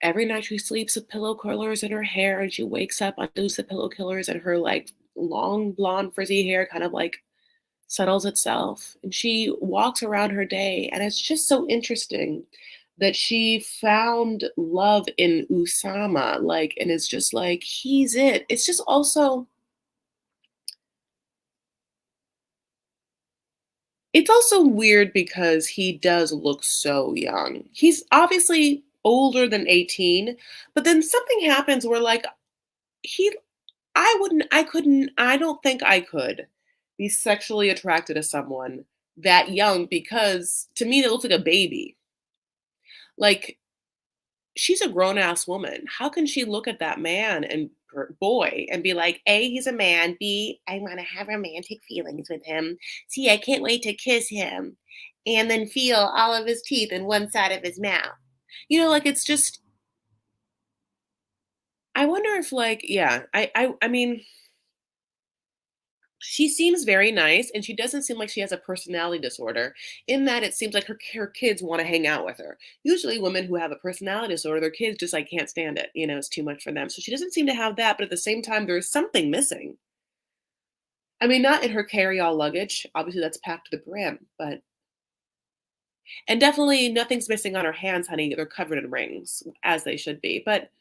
Every night she sleeps with pillow curlers in her hair and she wakes up, undoes the pillow killers, and her like long blonde frizzy hair kind of like settles itself. And she walks around her day. And it's just so interesting that she found love in Usama, like, and it's just like, he's it. It's just also, it's also weird because he does look so young. He's obviously older than 18, but then something happens where like he I don't think I could be sexually attracted to someone that young because to me, it looks like a baby. Like, she's a grown ass woman. How can she look at that man and boy and be like, A, he's a man. B, I want to have romantic feelings with him. C, I can't wait to kiss him and then feel all of his teeth in one side of his mouth. Like it's just, I wonder if like, yeah, I mean, she seems very nice, and she doesn't seem like she has a personality disorder, in that it seems like her kids wanna hang out with her. Usually, women who have a personality disorder, their kids just, like, can't stand it, it's too much for them. So she doesn't seem to have that, but at the same time, there's something missing. I mean, not in her carry-all luggage, obviously, that's packed to the brim, but and definitely nothing's missing on her hands, honey, they're covered in rings, as they should be, but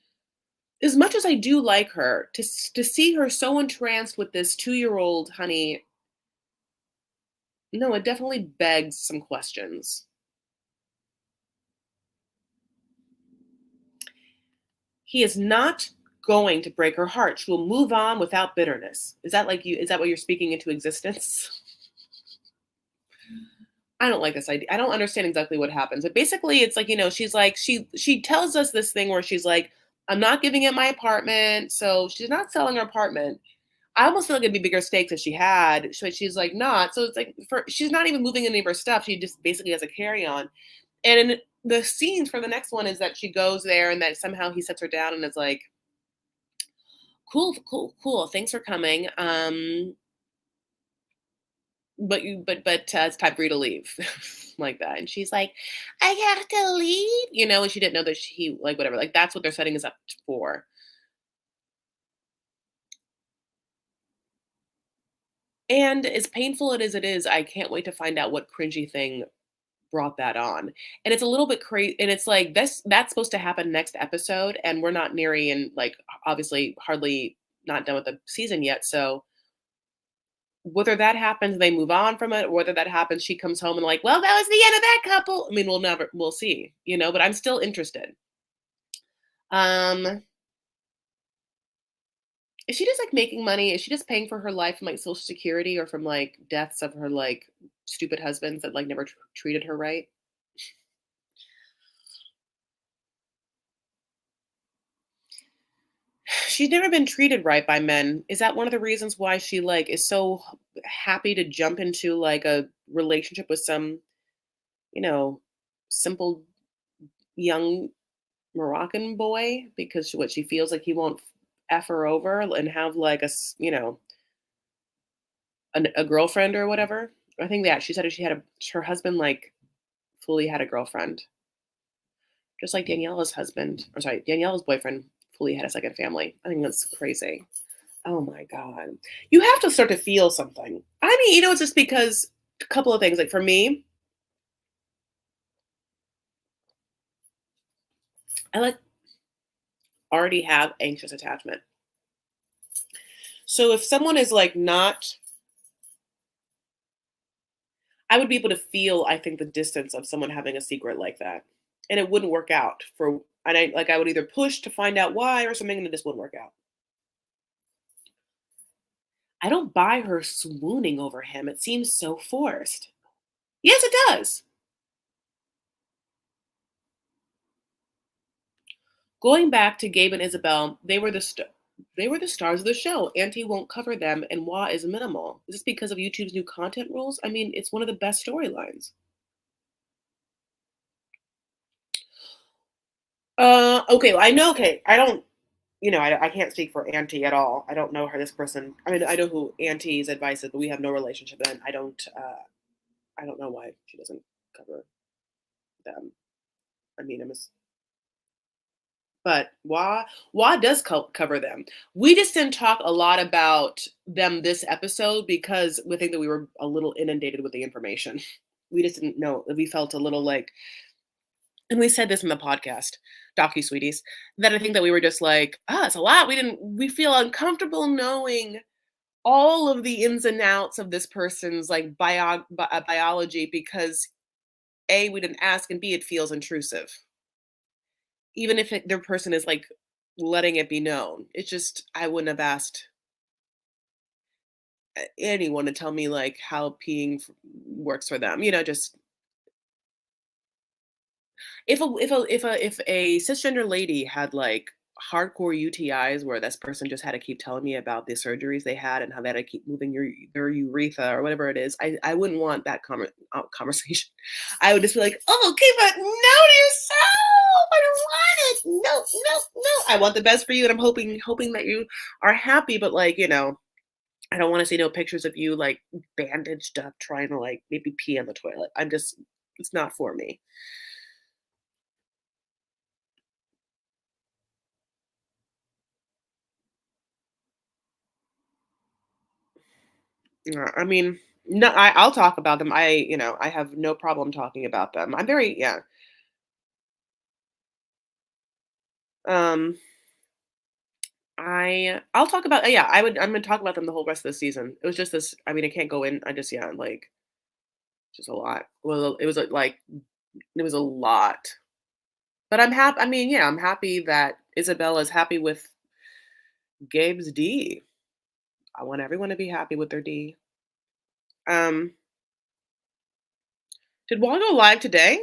as much as I do like her, to see her so entranced with this two-year-old, honey, no, it definitely begs some questions. He is not going to break her heart. She will move on without bitterness. Is that what you're speaking into existence? I don't like this idea. I don't understand exactly what happens. But basically it's like, she's like she tells us this thing where she's like, I'm not giving it my apartment. So she's not selling her apartment. I almost feel like it'd be bigger stakes if she had. So she's like not. So it's like she's not even moving any of her stuff. She just basically has a carry-on. And in the scenes for the next one is that she goes there and that somehow he sets her down and is like, cool, cool, cool. Thanks for coming. But it's time for you to leave, like that. And she's like, I have to leave, and she didn't know that he like whatever. Like that's what they're setting us up for. And as painful as it is, I can't wait to find out what cringy thing brought that on. And it's a little bit crazy. And it's like that's supposed to happen next episode, and we're not nearing and like obviously hardly not done with the season yet. So whether that happens, they move on from it, or whether that happens, she comes home and like, well, that was the end of that couple. I mean, we'll see, but I'm still interested. Um, is she just like making money? Is she just paying for her life from like Social Security or from like deaths of her like stupid husbands that like never treated her right? She's never been treated right by men. Is that one of the reasons why she like is so happy to jump into like a relationship with some, you know, simple young Moroccan boy because what she feels like he won't f her over and have like a girlfriend or whatever. I think that she said she had her husband like fully had a girlfriend, just like Daniella's husband, or sorry, Daniella's boyfriend fully had a second family. I think that's crazy. Oh my god, you have to start to feel something. I mean, it's just because a couple of things. Like for me, I like already have anxious attachment. So if someone is like not I would be able to feel, I think, the distance of someone having a secret like that. And it wouldn't work out I would either push to find out why or something and it just wouldn't work out. I don't buy her swooning over him. It seems so forced. Yes, it does. Going back to Gabe and Isabel, they were the stars of the show. Auntie won't cover them, and Wa is minimal. Is this because of YouTube's new content rules? I mean, it's one of the best storylines. Okay, I know. Okay, I don't. I can't speak for Auntie at all. I don't know her, this person. I mean, I know who Auntie's advice is, but we have no relationship, and I don't know why she doesn't cover them. I mean, but Wah does cover them. We just didn't talk a lot about them this episode because we think that we were a little inundated with the information. We just didn't know. We felt a little like, and we said this in the podcast, Docu Sweeties, that I think that we were just like, it's a lot. We feel uncomfortable knowing all of the ins and outs of this person's like biology because A, we didn't ask, and B, it feels intrusive. Even if their person is like letting it be known. It's just, I wouldn't have asked anyone to tell me like how peeing works for them. Just if a cisgender lady had like hardcore UTIs where this person just had to keep telling me about the surgeries they had and how they had to keep moving their urethra or whatever it is, I wouldn't want that conversation. I would just be like, oh, okay, but know to yourself. I don't want it. No, no, no. I want the best for you, and I'm hoping that you are happy. But like, I don't want to see no pictures of you like bandaged up trying to like maybe pee on the toilet. It's not for me. Yeah, I mean, no, I'll talk about them. I have no problem talking about them. I'm very, yeah. Um, I'll talk about, yeah, I'm gonna talk about them the whole rest of the season. It was just this, I mean, I can't go in. I just, yeah, like, just a lot. Well, it was like, it was a lot. But I'm happy. I mean, yeah, I'm happy that Isabel is happy with Gabe's D. I want everyone to be happy with their D. Um, did Wall go live today?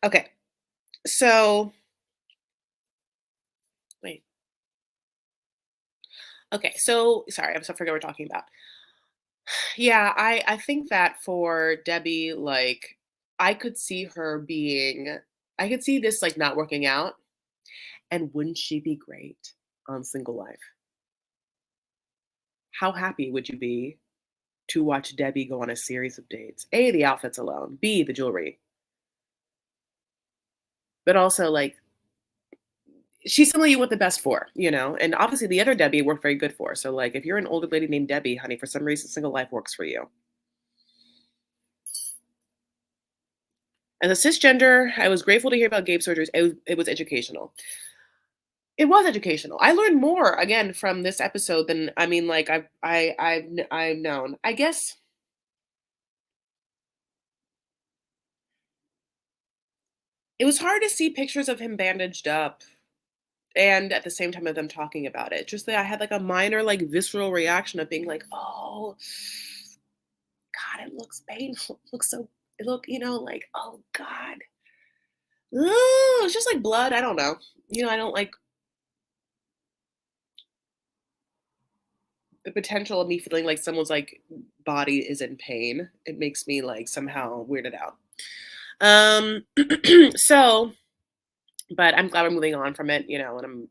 Okay, so wait. Okay, so sorry, I forget what we're talking about. Yeah, I think that for Debbie, like, I could see her being I could see this, like, not working out, and wouldn't she be great on Single Life? How happy would you be to watch Debbie go on a series of dates? A, the outfits alone, B, the jewelry, but also, like, she's somebody you want the best for, and obviously the other Debbie worked very good for, so, like, if you're an older lady named Debbie, honey, for some reason, Single Life works for you. As a cisgender, I was grateful to hear about Gabe surgeries. It was educational. It was educational. I learned more again from this episode than I mean, like I've known. I guess it was hard to see pictures of him bandaged up, and at the same time of them talking about it. Just that I had like a minor like visceral reaction of being like, oh God, it looks painful. It looks so. It look, like oh God. Ooh, it's just like blood. I don't know. I don't like the potential of me feeling like someone's like body is in pain. It makes me like somehow weirded out. So, but I'm glad we're moving on from it, and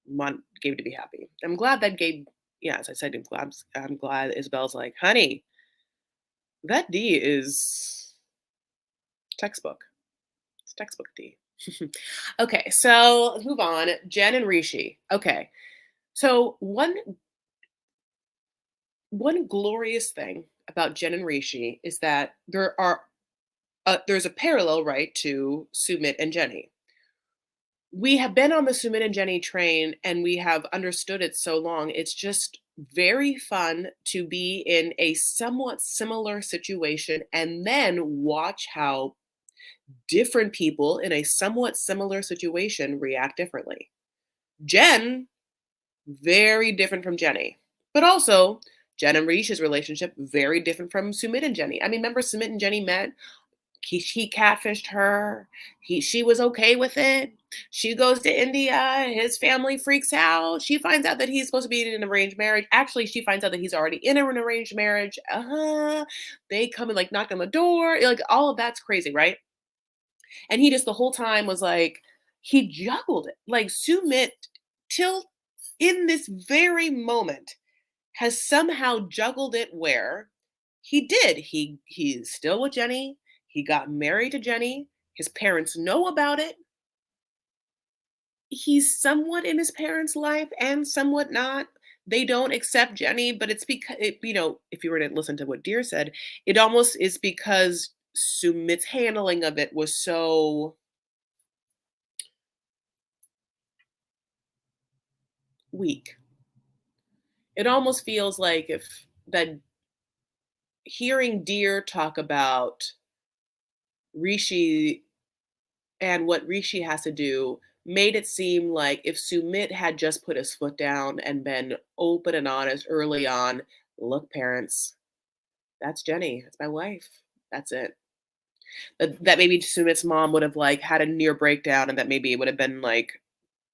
want Gabe to be happy. I'm glad that Gabe, yeah, as I said, I'm glad Isabel's like, honey, that D is textbook. It's textbook D. Okay, so let's move on. Jen and Rishi. Okay, so one glorious thing about Jen and Rishi is that there's a parallel, right, to Sumit and Jenny. We have been on the Sumit and Jenny train and we have understood it so long. It's just very fun to be in a somewhat similar situation and then watch how different people in a somewhat similar situation react differently. Jen, very different from Jenny, but also Jen and Risha's relationship, very different from Sumit and Jenny. I mean, remember Sumit and Jenny met? He catfished her. She was okay with it. She goes to India. His family freaks out. She finds out that he's supposed to be in an arranged marriage. Actually, she finds out that he's already in an arranged marriage. They come and like knock on the door. Like all of that's crazy, right? And he just the whole time was like, He juggled it. Like Sumit, till in this very moment, has somehow juggled it where he did. He's still with Jenny. He got married to Jenny. His parents know about it. He's somewhat in his parents' life and somewhat not. They don't accept Jenny, but it's because if you were to listen to what Dear said, it almost is because Sumit's handling of it was so weak. It almost feels like if that hearing Dear talk about Rishi and what Rishi has to do made it seem like if Sumit had just put his foot down and been open and honest early on, look, parents, that's Jenny, that's my wife. That's it. That maybe Sumit's mom would have like had a near breakdown and that maybe it would have been like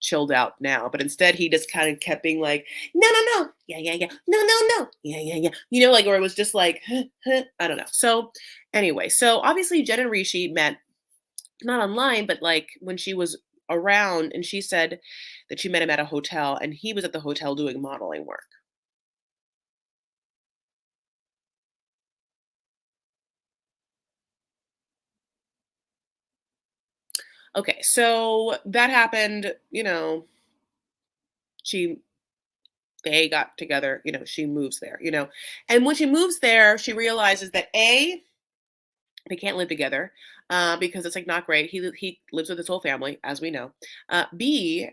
chilled out now. But instead he just kind of kept being like, no, no, no, yeah, yeah, yeah, no, no, no, yeah, yeah, yeah. Like, or it was just like, huh, huh, I don't know. So anyway, so obviously Jen and Rishi met not online, but like when she was around, and she said that she met him at a hotel and he was at the hotel doing modeling work. Okay, so that happened, she they got together, she moves there, And when she moves there, she realizes that A, they can't live together because it's like not great. He lives with his whole family, as we know. B,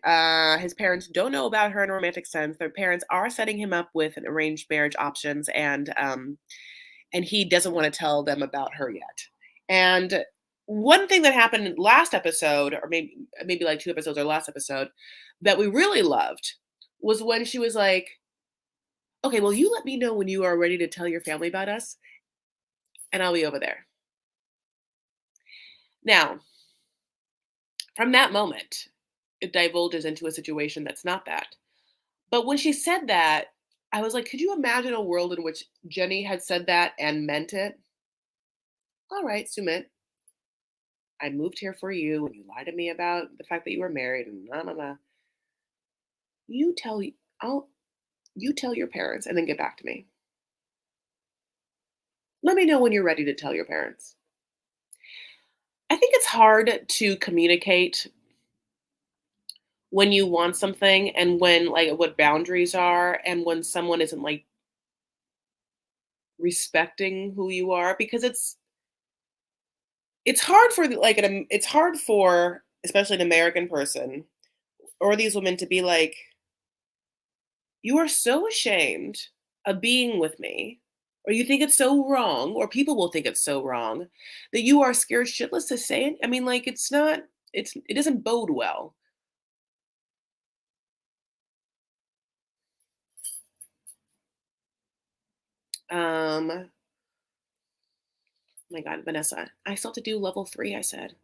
his parents don't know about her in a romantic sense. Their parents are setting him up with an arranged marriage options, and he doesn't want to tell them about her yet. And one thing that happened last episode, or maybe like two episodes or last episode, that we really loved was when she was like, "Okay, well, you let me know when you are ready to tell your family about us, and I'll be over there." Now, from that moment, it divulges into a situation that's not that. But when she said that, I was like, could you imagine a world in which Jenny had said that and meant it? All right, Sumit, I moved here for you and you lied to me about the fact that you were married and blah blah blah. You tell I'll you tell your parents and then get back to me. Let me know when you're ready to tell your parents. I think it's hard to communicate when you want something and when like what boundaries are and when someone isn't like respecting who you are because it's hard for like it's hard for especially an American person or these women to be like, you are so ashamed of being with me, or you think it's so wrong, or people will think it's so wrong that you are scared shitless to say it. I mean, like it's not, it doesn't bode well. Oh my God, Vanessa, I still have to do level 3. I said,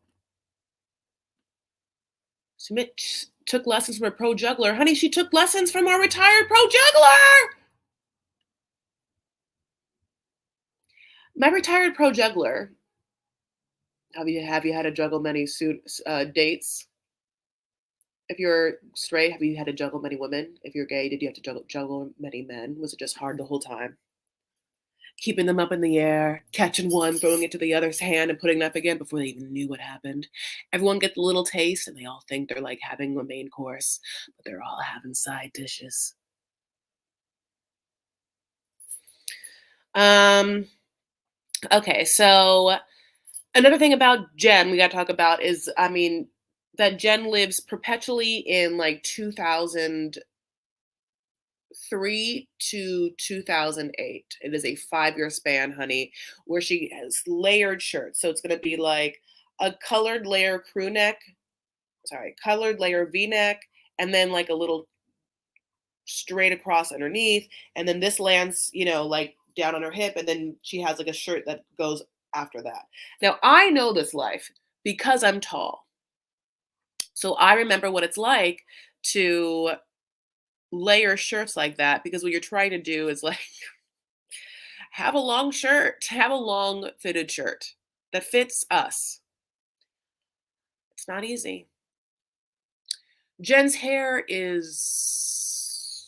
Submit took lessons from a pro juggler. Honey, she took lessons from our retired pro juggler. My retired pro juggler. Have you had to juggle many dates? If you're straight, have you had to juggle many women? If you're gay, did you have to juggle many men? Was it just hard the whole time? Keeping them up in the air, catching one, throwing it to the other's hand, and putting it up again before they even knew what happened. Everyone gets a little taste, and they all think they're like having a main course, but they're all having side dishes. Um. Okay, so another thing about Jen we got to talk about is, I mean, that Jen lives perpetually in like 2003 to 2008. It is a 5-year span, honey, where she has layered shirts. So it's going to be like a colored layer crew neck, sorry, colored layer V-neck, and then like a little straight across underneath. And then this lands, like down on her hip. And then she has like a shirt that goes after that. Now, I know this life because I'm tall. So I remember what it's like to layer shirts like that because what you're trying to do is like have a long shirt, have a long fitted shirt that fits us. It's not easy. Jen's hair is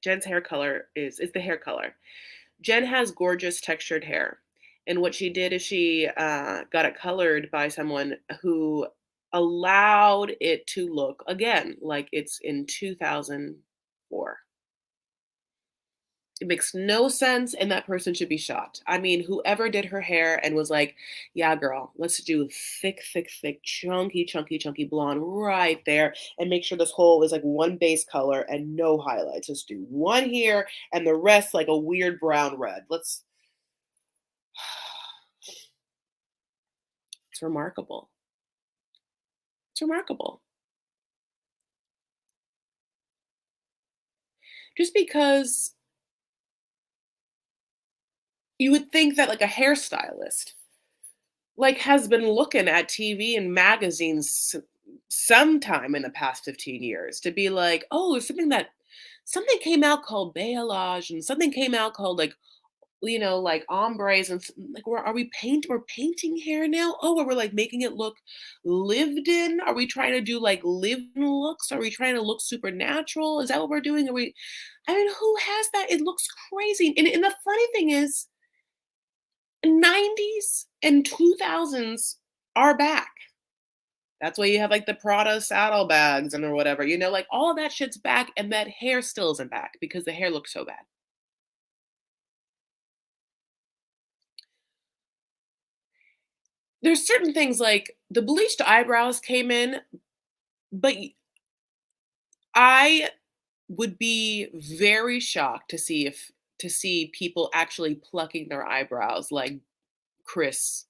Jen's hair color is the hair color. Jen has gorgeous textured hair. And what she did is she got it colored by someone who allowed it to look again like it's in 2004. It makes no sense, and that person should be shot. I mean, whoever did her hair and was like, "Yeah, girl, let's do thick, thick, thick, chunky, chunky, chunky blonde right there, and make sure this whole is like one base color and no highlights. Just do one here and the rest like a weird brown red." It's remarkable. It's remarkable. Just because you would think that like a hairstylist like, has been looking at TV and magazines sometime in the past 15 years to be like, "Oh, there's something came out called balayage and something came out called, like, like, ombres and like, we're painting hair now? Oh, we're, like, making it look lived in? Are we trying to do, like, live-in looks? Are we trying to look supernatural? Is that what we're doing? I mean, who has that? It looks crazy." And the funny thing is 90s and 2000s are back. That's why you have like the Prada saddlebags and or whatever, like all of that shit's back and that hair still isn't back because the hair looks so bad. There's certain things like the bleached eyebrows came in, but I would be very shocked to see people actually plucking their eyebrows like Chris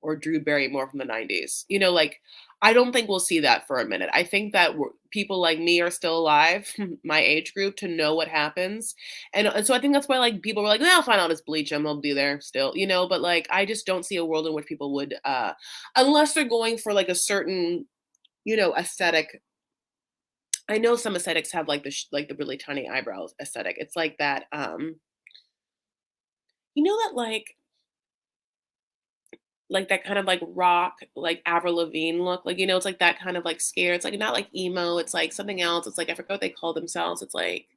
or Drew Barrymore from the 90s. Like, I don't think we'll see that for a minute. I think that people like me are still alive, my age group, to know what happens. And so I think that's why, like, people were like, "Well, I'll find out it's bleach and they'll be there still," but like, I just don't see a world in which people would, unless they're going for like a certain, aesthetic. I know some aesthetics have like like the really tiny eyebrows aesthetic. It's like that, that like that kind of like rock, like Avril Lavigne look, like it's like that kind of like scare. It's like not like emo. It's like something else. It's like I forgot what they call themselves. It's like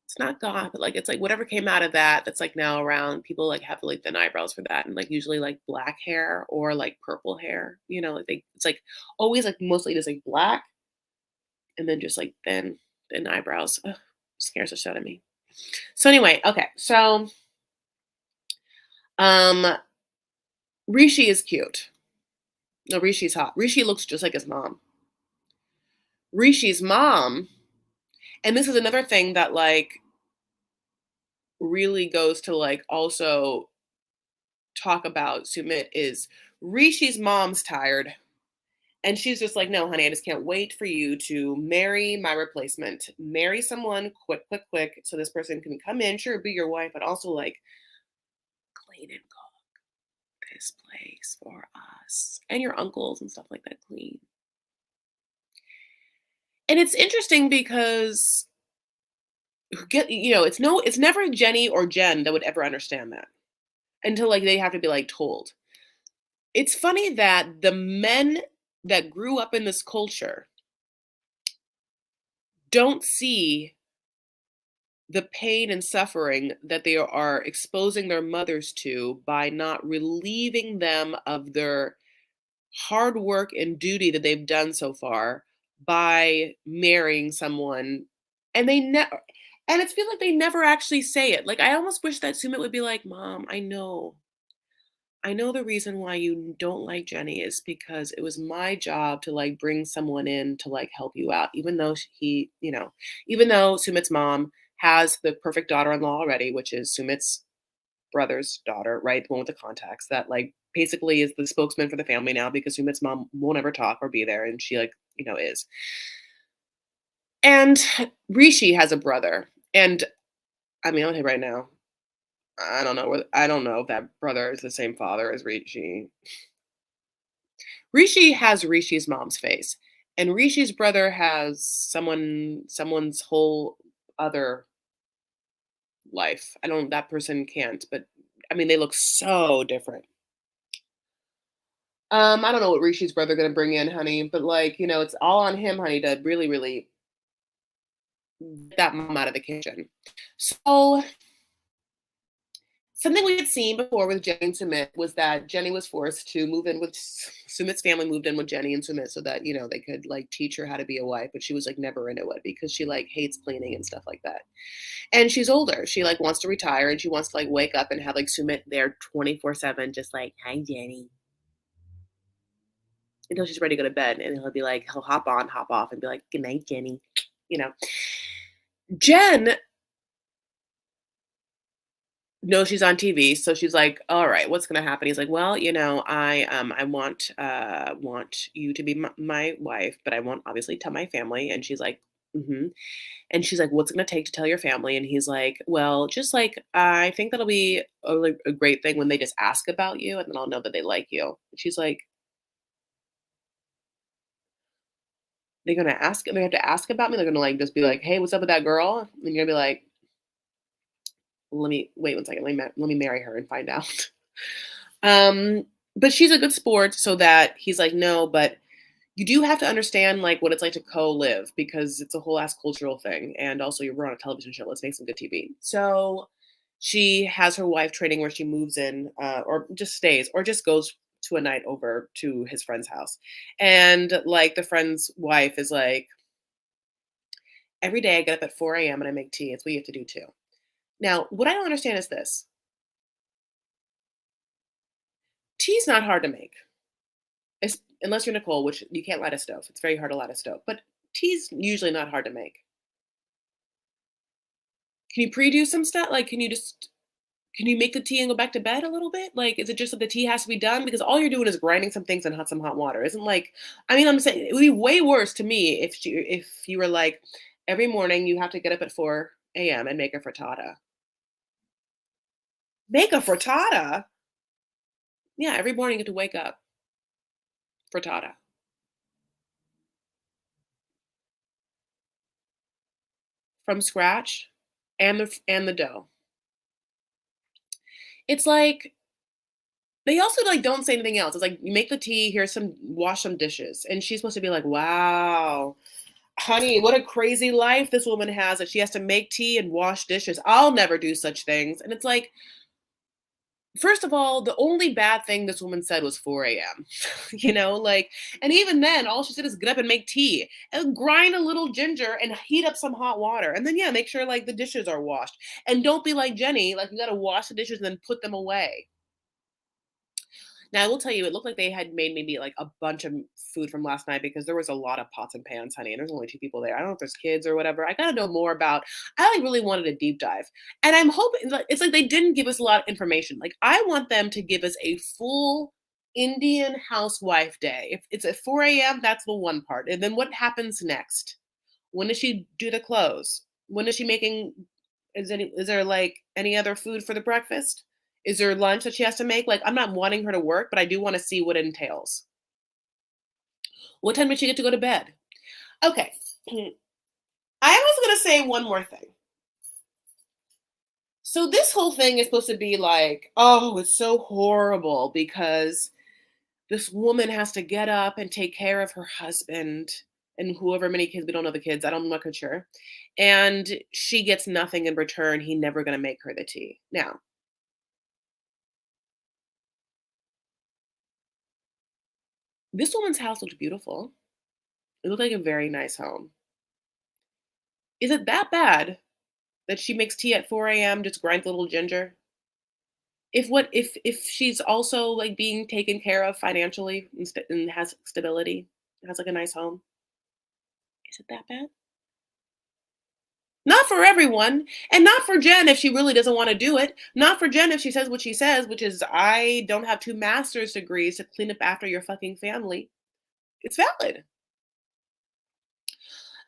it's not goth, but like it's like whatever came out of that. That's like now around. People like have really thin eyebrows for that, and like usually like black hair or like purple hair. Like it's like always like mostly just like black, and then just like thin eyebrows. Ugh, scares the shit out of me. So anyway, okay, so um, Rishi is cute. No, Rishi's hot. Rishi looks just like his mom. Rishi's mom, and this is another thing that like really goes to like also talk about Sumit is Rishi's mom's tired. And she's just like, "No, honey, I just can't wait for you to marry my replacement. Marry someone quick, quick, quick, so this person can come in, sure, be your wife, but also like clean and cook this place for us and your uncles and stuff like that. Clean." And it's interesting because it's never Jenny or Jen that would ever understand that until like they have to be like told. It's funny that the men that grew up in this culture don't see the pain and suffering that they are exposing their mothers to by not relieving them of their hard work and duty that they've done so far by marrying someone. And they never and it's feel like they never actually say it. Like I almost wish that Sumit would be like, "Mom, I know the reason why you don't like Jenny is because it was my job to like bring someone in to like help you out, even though even though Sumit's mom has the perfect daughter-in-law already, which is Sumit's brother's daughter, right? The one with the contacts that like basically is the spokesman for the family now because Sumit's mom won't ever talk or be there, and she like, is. And Rishi has a brother. And I mean, I'll tell you right now, I don't know if that brother is the same father as Rishi. Rishi has Rishi's mom's face, and Rishi's brother has someone's whole other life. I don't that person can't, but I mean they look so different. I don't know what Rishi's brother gonna bring in, honey, but like, it's all on him, honey, to really, really get that mom out of the kitchen. So something we had seen before with Jenny and Sumit was that Jenny was forced to move in with Sumit's family moved in with Jenny and Sumit so that, they could like teach her how to be a wife, but she was like never into it because she like hates cleaning and stuff like that. And she's older. She like wants to retire and she wants to like wake up and have like Sumit there 24/7, just like, hi Jenny. Until she's ready to go to bed. And he'll be like, he'll hop on, hop off, and be like, good night, Jenny. You know. Jen knows she's on TV, so she's like, "All right, what's gonna happen?" He's like, "Well, I want you to be my wife, but I won't obviously tell my family." And she's like, "Mm-hmm." And she's like, "What's it gonna take to tell your family?" And he's like, "Well, just like I think that'll be a great thing when they just ask about you, and then I'll know that they like you." And she's like, "They're gonna ask? They have to ask about me? They're gonna like just be like, hey, what's up with that girl?" And you're gonna be like, "Let me wait 1 second. Let me marry her and find out." Um, but she's a good sport, so that he's like, no, but you do have to understand like what it's like to co-live because it's a whole ass cultural thing. And also you're on a television show. Let's make some good TV. So she has her wife training where she moves in, or just stays, or just goes to a night over to his friend's house. And like the friend's wife is like, every day I get up at 4 a.m. and I make tea. It's what you have to do too. Now, what I don't understand is this: tea's not hard to make. Unless you're Nicole, which you can't light a stove. It's very hard to light a stove, but tea's usually not hard to make. Can you pre-do some stuff? Like, can you make the tea and go back to bed a little bit? Like, is it just that the tea has to be done? Because all you're doing is grinding some things in some hot water. Isn't like, I mean, I'm saying it would be way worse to me if you were like, every morning you have to get up at 4 a.m. and make a frittata. Make a frittata? Yeah, every morning you have to wake up, frittata, from scratch, and the dough. It's like they also, like, don't say anything else. It's like, "You make the tea, here's some wash some dishes." And she's supposed to be like, "Wow, honey, what a crazy life this woman has that she has to make tea and wash dishes. I'll never do such things." And it's like, first of all, the only bad thing this woman said was 4 AM. Like, and even then, all she said is get up and make tea and grind a little ginger and heat up some hot water. And then, yeah, make sure, like, the dishes are washed. And don't be like Jenny, like, you gotta wash the dishes and then put them away. Now, I will tell you, it looked like they had made maybe like a bunch of food from last night because there was a lot of pots and pans, honey, and there's only two people there. I don't know if there's kids or whatever. I gotta know more about. I like really wanted a deep dive, and I'm hoping like it's like they didn't give us a lot of information. Like I want them to give us a full Indian housewife day. If it's at 4 a.m., that's the one part, and then what happens next? When does she do the clothes? When is she making is there like any other food for the breakfast? Is there lunch that she has to make? Like, I'm not wanting her to work, but I do want to see what it entails. What time did she get to go to bed? Okay. I was going to say one more thing. So, this whole thing is supposed to be like, oh, it's so horrible because this woman has to get up and take care of her husband and whoever many kids, we don't know the kids, I'm not quite sure. And she gets nothing in return. He never going to make her the tea. Now, this woman's house looked beautiful. It looked like a very nice home. Is it that bad that she makes tea at 4 AM, just grinds a little ginger? If she's also, like, being taken care of financially and has stability, has, like, a nice home, is it that bad? Not for everyone, and not for Jen if she really doesn't wanna do it, not for Jen if she says what she says, which is, "I don't have 2 master's degrees to clean up after your fucking family." It's valid.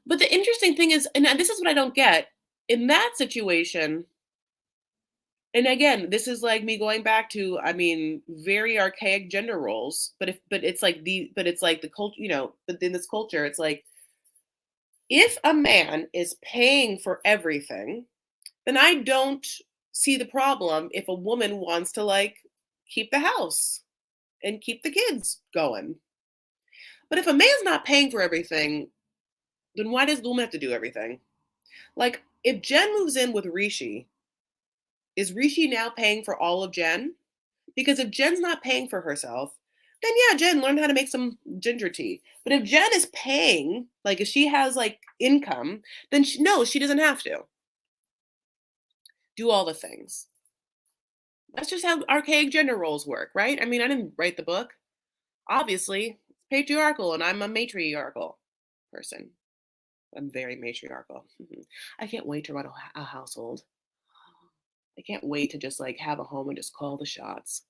But the interesting thing is and this is what I don't get, in that situation. And again, this is like me going back to, I mean, very archaic gender roles, but it's like the culture, but in this culture, it's like if a man is paying for everything, then I don't see the problem if a woman wants to like keep the house. and keep the kids going. But if a man's not paying for everything, then why does the woman have to do everything? Like, if Jen moves in with Rishi, is Rishi now paying for all of Jen? Because if Jen's not paying for herself, then yeah, Jen, learn how to make some ginger tea. But if Jen is paying, like if she has like income, then no, she doesn't have to do all the things. That's just how archaic gender roles work, right? I mean, I didn't write the book. Obviously, it's patriarchal, and I'm a matriarchal person. I'm very matriarchal. I can't wait to run a household. I can't wait to just like have a home and just call the shots.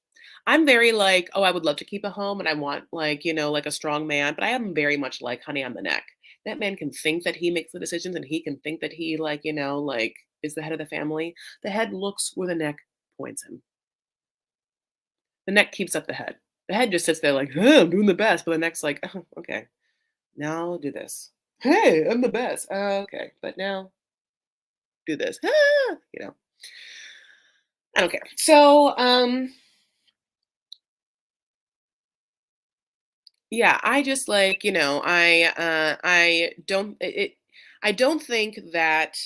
I'm very like, oh, I would love to keep a home and I want like, like a strong man, but I am very much like, honey, I'm the neck. That man can think that he makes the decisions and he can think that he like, like is the head of the family. The head looks where the neck points him. The neck keeps up the head. The head just sits there like, "Huh, I'm doing the best," but the neck's like, oh, okay, now I'll do this. Hey, I'm the best. Okay, but now do this. I don't care. So, yeah, I just like, I don't I don't think that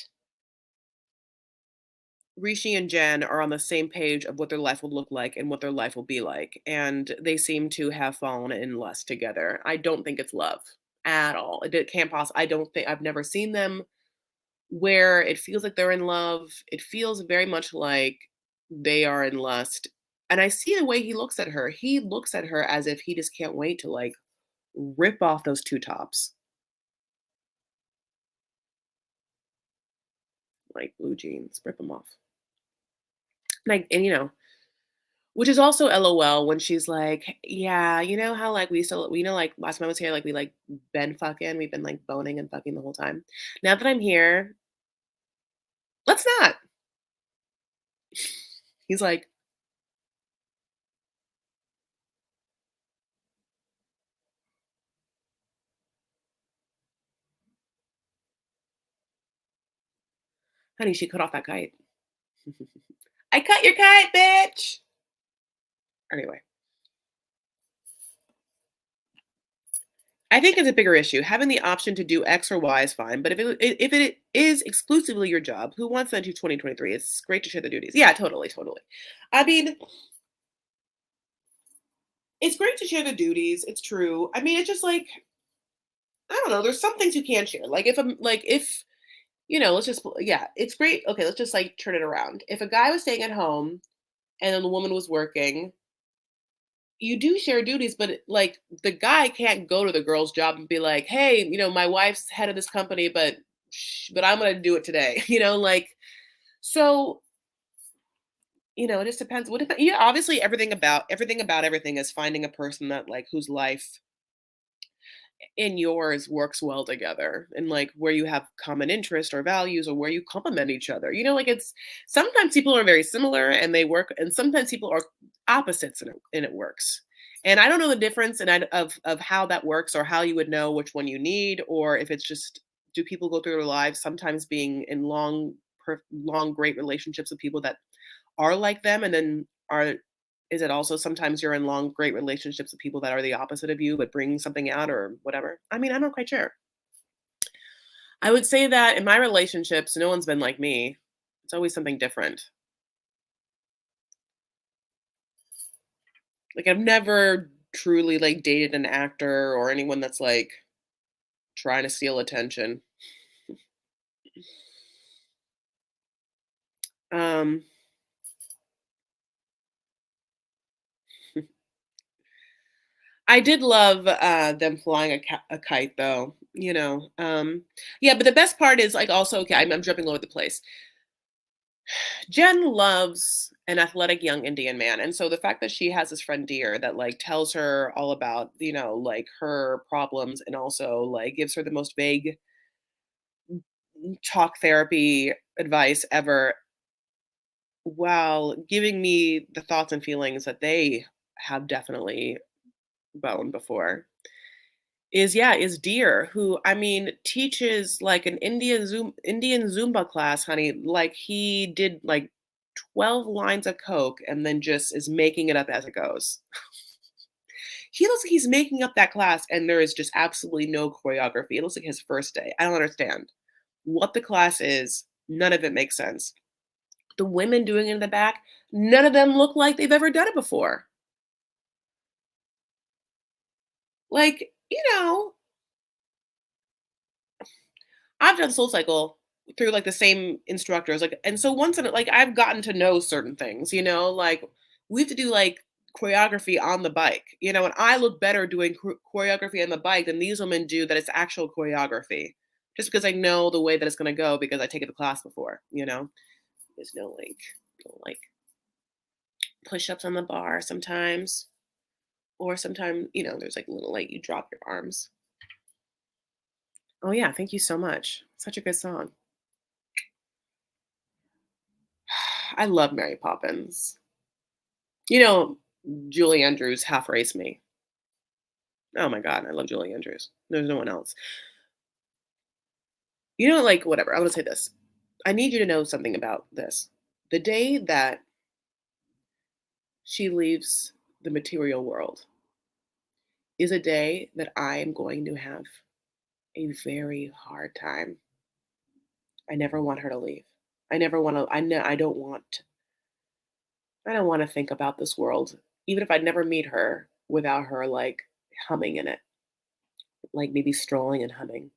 Rishi and Jen are on the same page of what their life will look like and what their life will be like. And they seem to have fallen in lust together. I don't think it's love at all. It can't possibly, I don't think, I've never seen them where it feels like they're in love. It feels very much like they are in lust. And I see the way he looks at her. He looks at her as if he just can't wait to like rip off those two tops, like blue jeans, rip them off. Like, and which is also LOL when she's like, yeah, you know how like we used to, like last time I was here, like we like been fucking, we've been like boning and fucking the whole time. Now that I'm here, let's not. He's like, honey, she cut off that kite. I cut your kite, bitch. Anyway, I think it's a bigger issue. Having the option to do X or Y is fine, but if it is exclusively your job, who wants that to 2023? It's great to share the duties. Yeah, totally, totally. I mean, it's great to share the duties. It's true. I mean, it's just like I don't know. There's some things you can share. Like if I'm like if let's just yeah, it's great. Okay, let's just like turn it around. If a guy was staying at home and then the woman was working, you do share duties, but like the guy can't go to the girl's job and be like, "Hey, my wife's head of this company, but I'm gonna do it today." Like so. It just depends. What if? Yeah, obviously, everything about everything is finding a person that like whose life and yours works well together and like where you have common interest or values or where you complement each other. Like it's sometimes people are very similar and they work and sometimes people are opposites and it works. And I don't know the difference of how that works or how you would know which one you need or if it's just do people go through their lives sometimes being in long great relationships with people that are like them and then are is it also sometimes you're in long, great relationships with people that are the opposite of you, but bring something out or whatever? I mean, I'm not quite sure. I would say that in my relationships, no one's been like me. It's always something different. Like I've never truly like dated an actor or anyone that's like trying to steal attention. Um, I did love them flying a kite though. Yeah, but the best part is like also okay. I'm jumping all over the place. Jen loves an athletic young Indian man. And so the fact that she has this friend Deer that like tells her all about, like her problems and also like gives her the most vague talk therapy advice ever while giving me the thoughts and feelings that they have definitely boned before is Deer, who I mean teaches like an Indian Zumba class, honey. Like he did like 12 lines of coke and then just is making it up as it goes. He looks like he's making up that class, and there is just absolutely no choreography. It looks like his first day. I don't understand what the class is. None of it makes sense. The women doing it in the back, none of them look like they've ever done it before. Like, I've done Soul Cycle through like the same instructors, like, and so once in like I've gotten to know certain things, like we have to do like choreography on the bike, and I look better doing choreography on the bike than these women do that it's actual choreography, just because I know the way that it's gonna go because I taken the class before. There's no like push-ups on the bar sometimes, or sometimes there's like a little like you drop your arms. Oh yeah, thank you so much. Such a good song. I love Mary Poppins. You know, Julie Andrews half raced me. Oh my god, I love Julie Andrews. There's no one else. Like whatever. I want to say this. I need you to know something about this. The day that she leaves the material world is a day that I am going to have a very hard time. I never want her to leave. I never want to. I know. I don't want. I don't want to think about this world, even if I'd never meet her without her like humming in it, like maybe strolling and humming.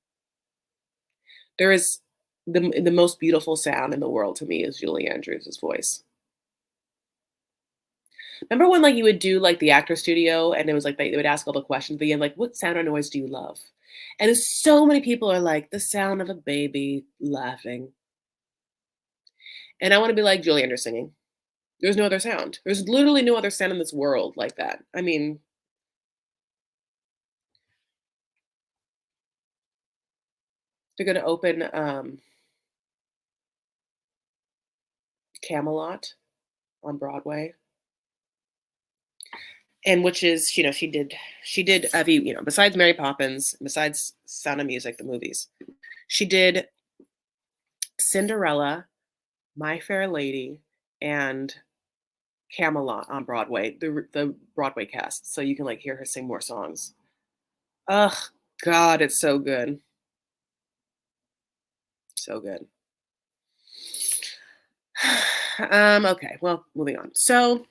There is the most beautiful sound in the world to me is Julie Andrews' voice. Remember when like you would do like the actor studio and it was like they would ask all the questions at the end, like, what sound or noise do you love? And there's so many people are like, the sound of a baby laughing. And I want to be like Julie Andrews singing. There's no other sound. There's literally no other sound in this world like that. I mean, they're gonna open Camelot on Broadway. And which is, she did every, besides Mary Poppins, besides Sound of Music, the movies, she did Cinderella, My Fair Lady, and Camelot on Broadway, the Broadway cast. So you can like hear her sing more songs. Ugh, God, it's so good. So good. Okay, well, moving on. So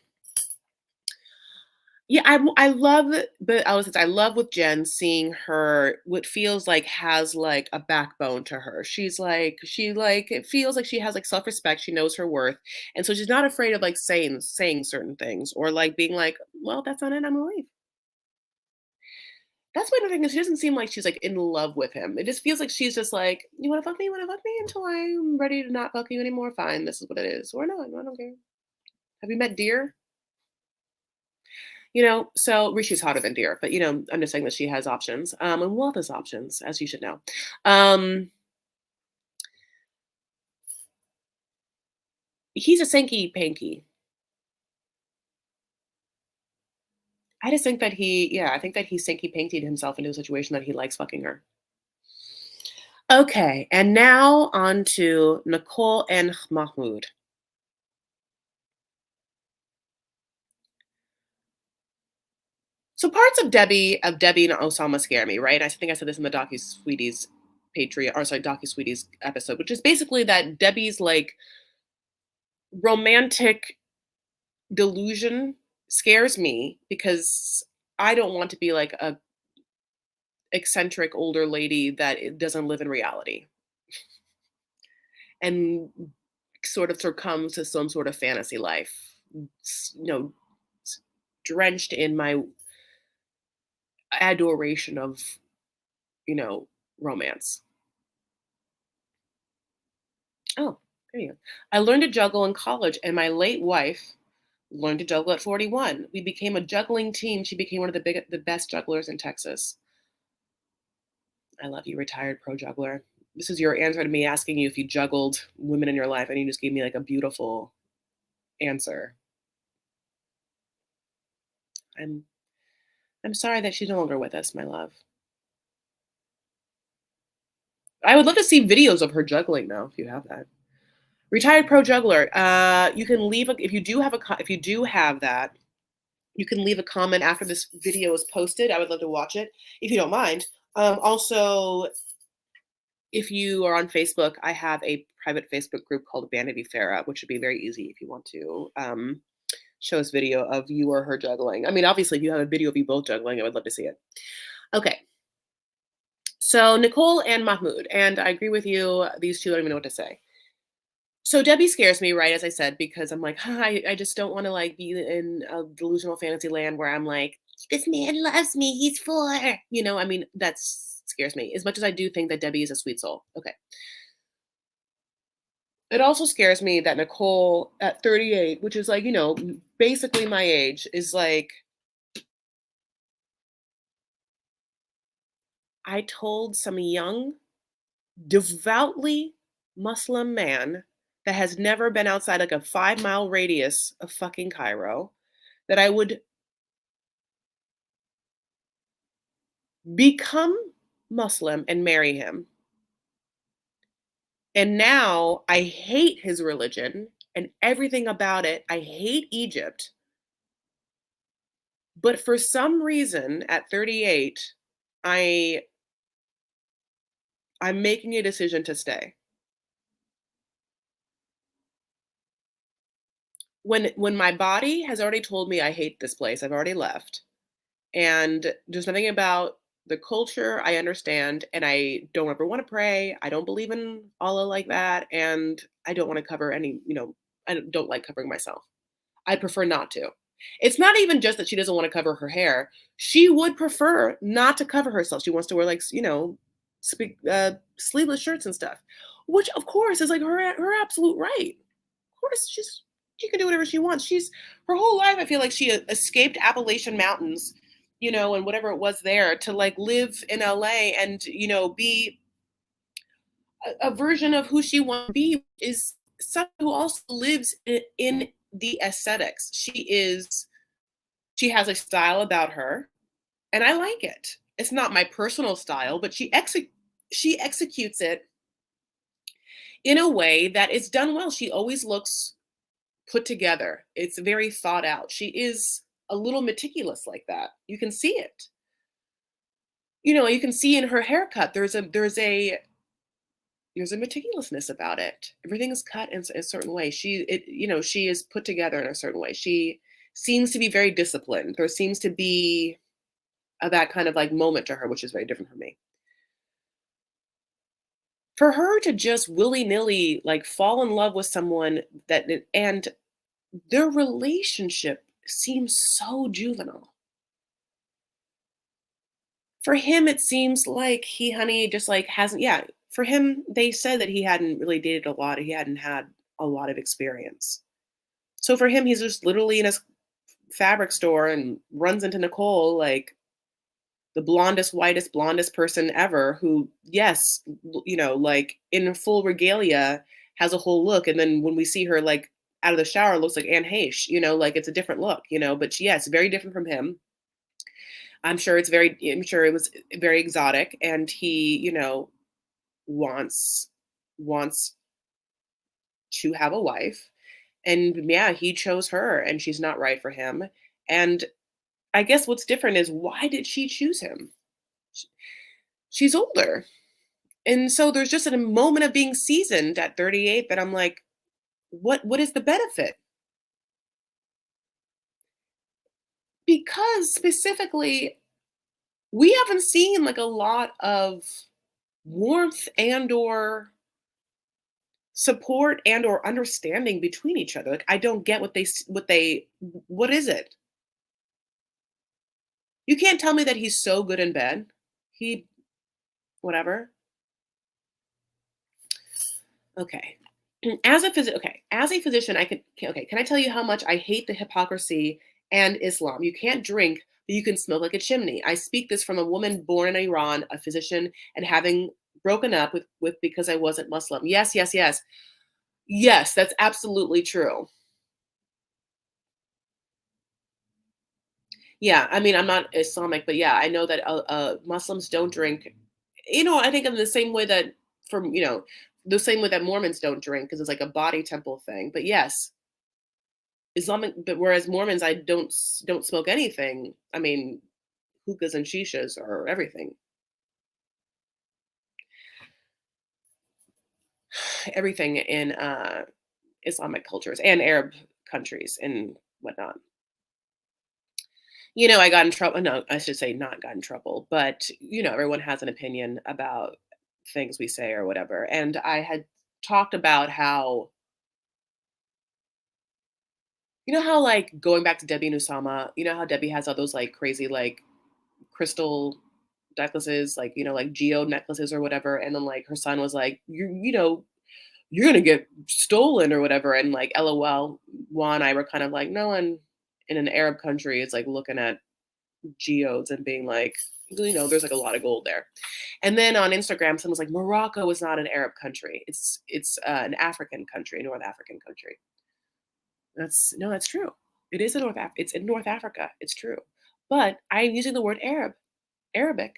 yeah, I love but I was I love with Jen seeing her what feels like has like a backbone to her. She it feels like she has like self-respect, she knows her worth. And so she's not afraid of like saying certain things or like being like, well, that's not it, I'm gonna leave. That's what another thing is she doesn't seem like she's like in love with him. It just feels like she's just like, you wanna fuck me? You wanna fuck me until I'm ready to not fuck you anymore? Fine, this is what it is. Or no, I don't care. Have you met Deer? So Rishi's hotter than Deer, but I'm just saying that she has options. And Wealth has options, as you should know. Um, he's a Sankey Panky. I just think that I think that he Sankey Pankied himself into a situation that he likes fucking her. Okay, and now on to Nicole and Mahmoud. So parts of Debbie and Osama scare me, right? I think I said this in the Docu Sweeties Patreon, or sorry, Docu Sweeties episode, which is basically that Debbie's like romantic delusion scares me because I don't want to be like a eccentric older lady that doesn't live in reality and sort of succumbs to some sort of fantasy life, s- you know, drenched in my adoration of, you know, romance. Oh, there you go. I learned to juggle in college, and my late wife learned to juggle at 41. We became a juggling team. She became one of the best jugglers in Texas. I love you, retired pro juggler. This is your answer to me asking you if you juggled women in your life, and you just gave me like a beautiful answer. I'm I'm sorry that she's no longer with us, my love. I would love to see videos of her juggling though, if you have that. Retired pro juggler. You can leave if you do have if you do have that. You can leave a comment after this video is posted. I would love to watch it if you don't mind. Also, if you are on Facebook, I have a private Facebook group called Vanity Fair, which would be very easy if you want to show us video of you or her juggling. I mean, obviously, if you have a video of you both juggling, I would love to see it. Okay. So Nicole and Mahmoud, and I agree with you. These two, I don't even know what to say. So Debbie scares me, right? As I said, because I'm like, I just don't want to like be in a delusional fantasy land where I'm like, this man loves me. He's four. I mean, that scares me as much as I do think that Debbie is a sweet soul. Okay. It also scares me that Nicole at 38, which is like, basically my age, is like, I told some young, devoutly Muslim man that has never been outside like a 5-mile radius of fucking Cairo that I would become Muslim and marry him. And now I hate his religion and everything about it. I hate Egypt. But for some reason at 38, I I'm making a decision to stay. When my body has already told me I hate this place, I've already left. And there's nothing about the culture I understand, and I don't ever want to pray. I don't believe in Allah like that, and I don't want to cover I don't like covering myself. I prefer not to. It's not even just that she doesn't want to cover her hair. She would prefer not to cover herself. She wants to wear like, sleeveless shirts and stuff, which of course is like her absolute right. Of course, she can do whatever she wants. She's her whole life. I feel like she escaped Appalachian Mountains, and whatever it was there to like live in LA and be a version of who she wants to be. Is someone who also lives in the aesthetics. She has a style about her, and I like it. It's not my personal style, but she executes it in a way that is done well. She always looks put together. It's very thought out. She is a little meticulous like that. You can see it. You can see in her haircut. There's a meticulousness about it. Everything is cut in a certain way. She is put together in a certain way. She seems to be very disciplined. There seems to be that kind of like moment to her, which is very different from me. For her to just willy nilly like fall in love with someone and their relationship seems so juvenile. For him, it seems like honey, just like hasn't, yeah. For him, they said that he hadn't really dated a lot. He hadn't had a lot of experience. So for him, he's just literally in his fabric store and runs into Nicole, like the whitest, blondest person ever, who, yes, like in full regalia, has a whole look. And then when we see her like out of the shower, looks like Anne Heche, like it's a different look, but yes, very different from him. I'm sure it was very exotic, and he, wants to have a wife. And yeah, he chose her and she's not right for him. And I guess what's different is, why did she choose him? Sh- She's older. And so there's just a moment of being seasoned at 38 that I'm like, what is the benefit? Because specifically, we haven't seen like a lot of warmth and or support and or understanding between each other. Like, I don't get what is it? You can't tell me that he's so good in bed. He whatever. Okay. As a physician, can I tell you how much I hate the hypocrisy and Islam? You can't drink, but you can smoke like a chimney. I speak this from a woman born in Iran, a physician, and having broken up with because I wasn't Muslim. Yes, yes, yes. Yes, that's absolutely true. Yeah, I mean, I'm not Islamic, but yeah, I know that Muslims don't drink. I think in the same way that the same way that Mormons don't drink because it's like a body temple thing. But yes, Islamic, but whereas Mormons, I don't smoke anything. I mean, hookahs and shishas are everything. Everything in Islamic cultures and Arab countries and whatnot. I got in trouble. No, I should say not got in trouble, but everyone has an opinion about things we say or whatever. And I had talked about how, how like going back to Debbie and Usama, how Debbie has all those like crazy like crystal necklaces, like like geo necklaces or whatever, and then like her son was like, you're gonna get stolen or whatever, and like LOL. Juan and I were kind of like, no one in an Arab country is like looking at geodes and being like, there's like a lot of gold there. And then on Instagram, someone's like, Morocco is not an Arab country. It's an African country, a North African country. That's no, that's true. It is it's in North Africa. It's true. But I'm using the word Arabic,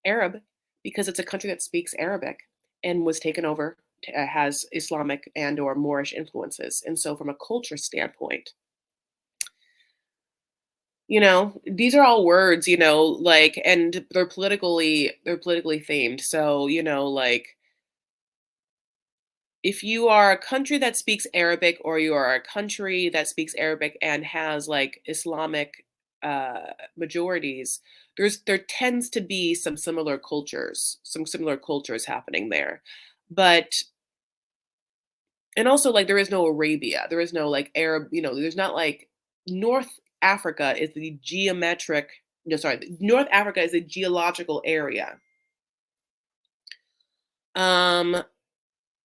Arab, because it's a country that speaks Arabic and was taken over, has Islamic and or Moorish influences. And so from a culture standpoint, these are all words, like, and they're politically themed. So, like, if you are a country that speaks Arabic or you are a country that speaks Arabic and has like Islamic majorities, there tends to be some similar cultures happening there. But and also like there is no Arabia. There is no like Arab, there's not like North Africa is the geometric no sorry, North Africa is a geological area. Um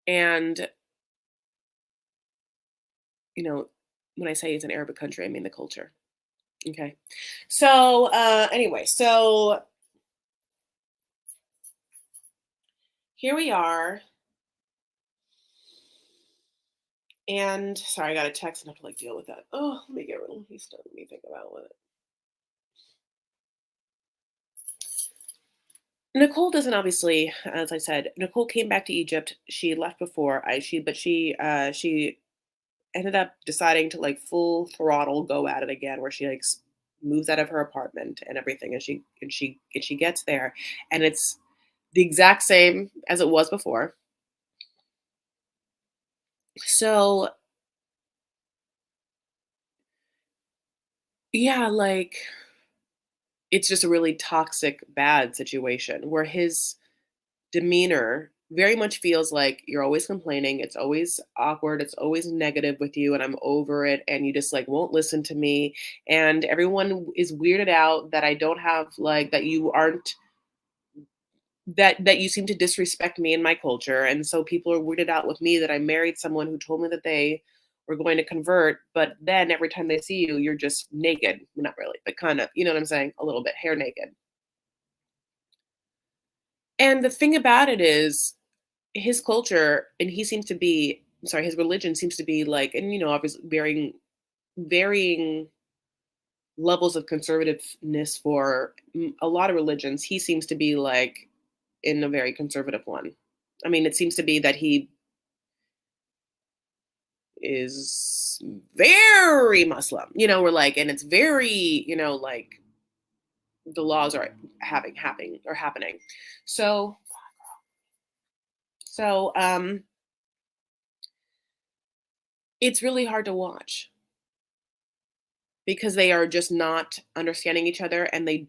and you know, when I say it's an Arabic country, I mean the culture. Okay. So anyway, so here we are. And sorry, I got a text and I have to like deal with that. Oh, let me get rid of let me think about what Nicole doesn't obviously, as I said, Nicole came back to Egypt. She left before she ended up deciding to like full throttle go at it again, where she like moves out of her apartment and everything, and she gets there, and it's the exact same as it was before. So yeah, like it's just a really toxic, bad situation where his demeanor very much feels like you're always complaining. It's always awkward. It's always negative with you, and I'm over it. And you just like won't listen to me. And everyone is weirded out that I don't have like that you aren't that you seem to disrespect me and my culture. And so people are weirded out with me that I married someone who told me that they were going to convert, but then every time they see you, you're just naked. Well, not really, but kind of, you know what I'm saying? A little bit, hair naked. And the thing about it is, his culture and he seems to be sorry, his religion seems to be like, and obviously varying levels of conservativeness for a lot of religions. He seems to be like in a very conservative one. I mean, it seems to be that he is very Muslim, we're like, and it's very, like the laws are happening. So, so it's really hard to watch because they are just not understanding each other, and they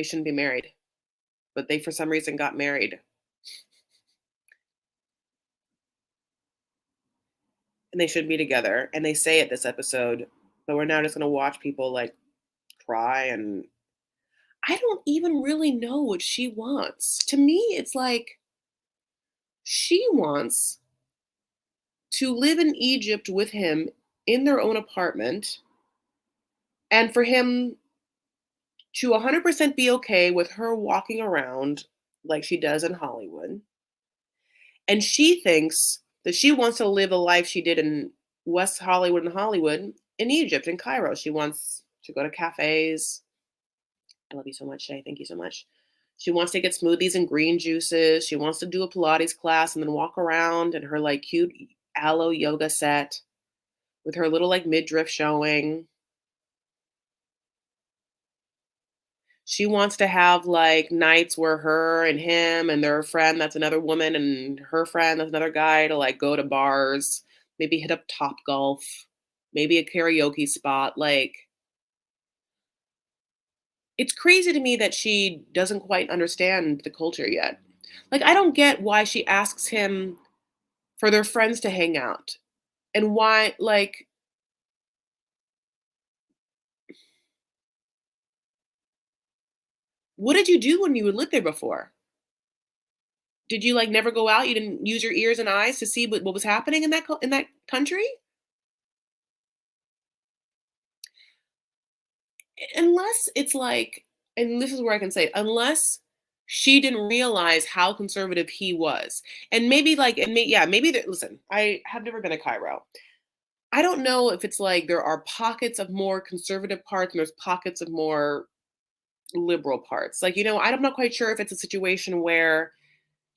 shouldn't be married, but they for some reason got married, and they should be together, and they say it this episode, but we're now just going to watch people like cry. And I don't even really know what she wants. To me it's like she wants to live in Egypt with him in their own apartment, and for him to 100% be okay with her walking around like she does in Hollywood. And she thinks that she wants to live a life she did in West Hollywood and Hollywood in Egypt, in Cairo. She wants to go to cafes. I love you so much, Shay. Thank you so much. She wants to get smoothies and green juices. She wants to do a Pilates class and then walk around in her like cute aloe yoga set. with her little like midriff showing. She wants to have like nights where her and him and their friend that's another woman and her friend that's another guy to like go to bars, maybe hit up Top Golf, maybe a karaoke spot. Like it's crazy to me that she doesn't quite understand the culture yet. Like I don't get why she asks him for their friends to hang out and why like what did you do when you lived there before? Did you like never go out? You didn't use your ears and eyes to see what was happening in in that country? Unless it's like, and this is where I can say, unless she didn't realize how conservative he was, and maybe like, yeah, maybe that. Listen, I have never been to Cairo. I don't know if it's like there are pockets of more conservative parts and there's pockets of more liberal parts. Like, I'm not quite sure if it's a situation where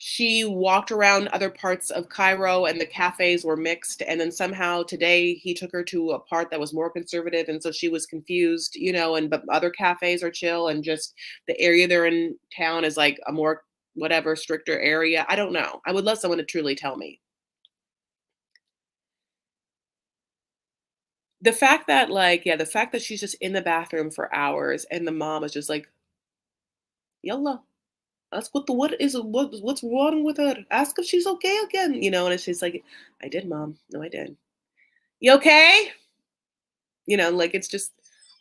she walked around other parts of Cairo and the cafes were mixed. And then somehow today he took her to a part that was more conservative. And so she was confused, and but other cafes are chill and just the area they're in town is like a more whatever stricter area. I don't know. I would love someone to truly tell me. The fact that like, yeah, the fact that she's just in the bathroom for hours and the mom is just like, yalla. Ask what's wrong with her. Ask if she's okay again, and she's like, I did, mom. No, I did. You okay? Like it's just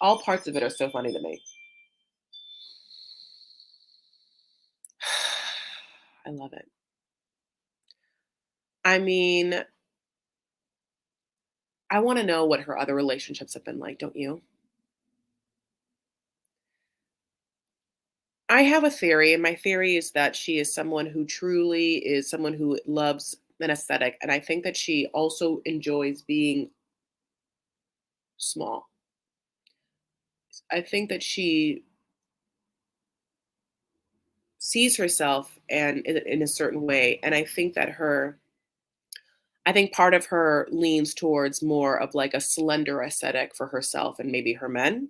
all parts of it are so funny to me. I love it. I mean, I want to know what her other relationships have been like, don't you? I have a theory, and my theory is that she is someone who truly is someone who loves an aesthetic. And I think that she also enjoys being small. I think that she sees herself and in a certain way. And I think part of her leans towards more of like a slender aesthetic for herself and maybe her men.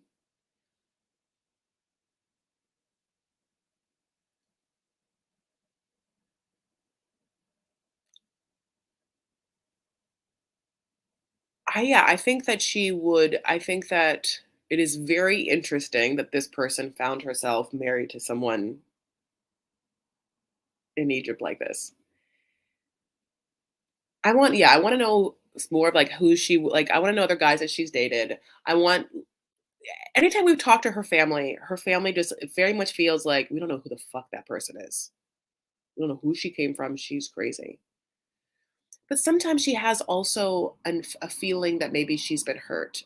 I think that I think that it is very interesting that this person found herself married to someone in Egypt like this. I want to know more of like who like I want to know other guys that she's dated. I want anytime we've talked to her family just very much feels like we don't know who the fuck that person is. We don't know who she came from. She's crazy. But sometimes she has also a feeling that maybe she's been hurt.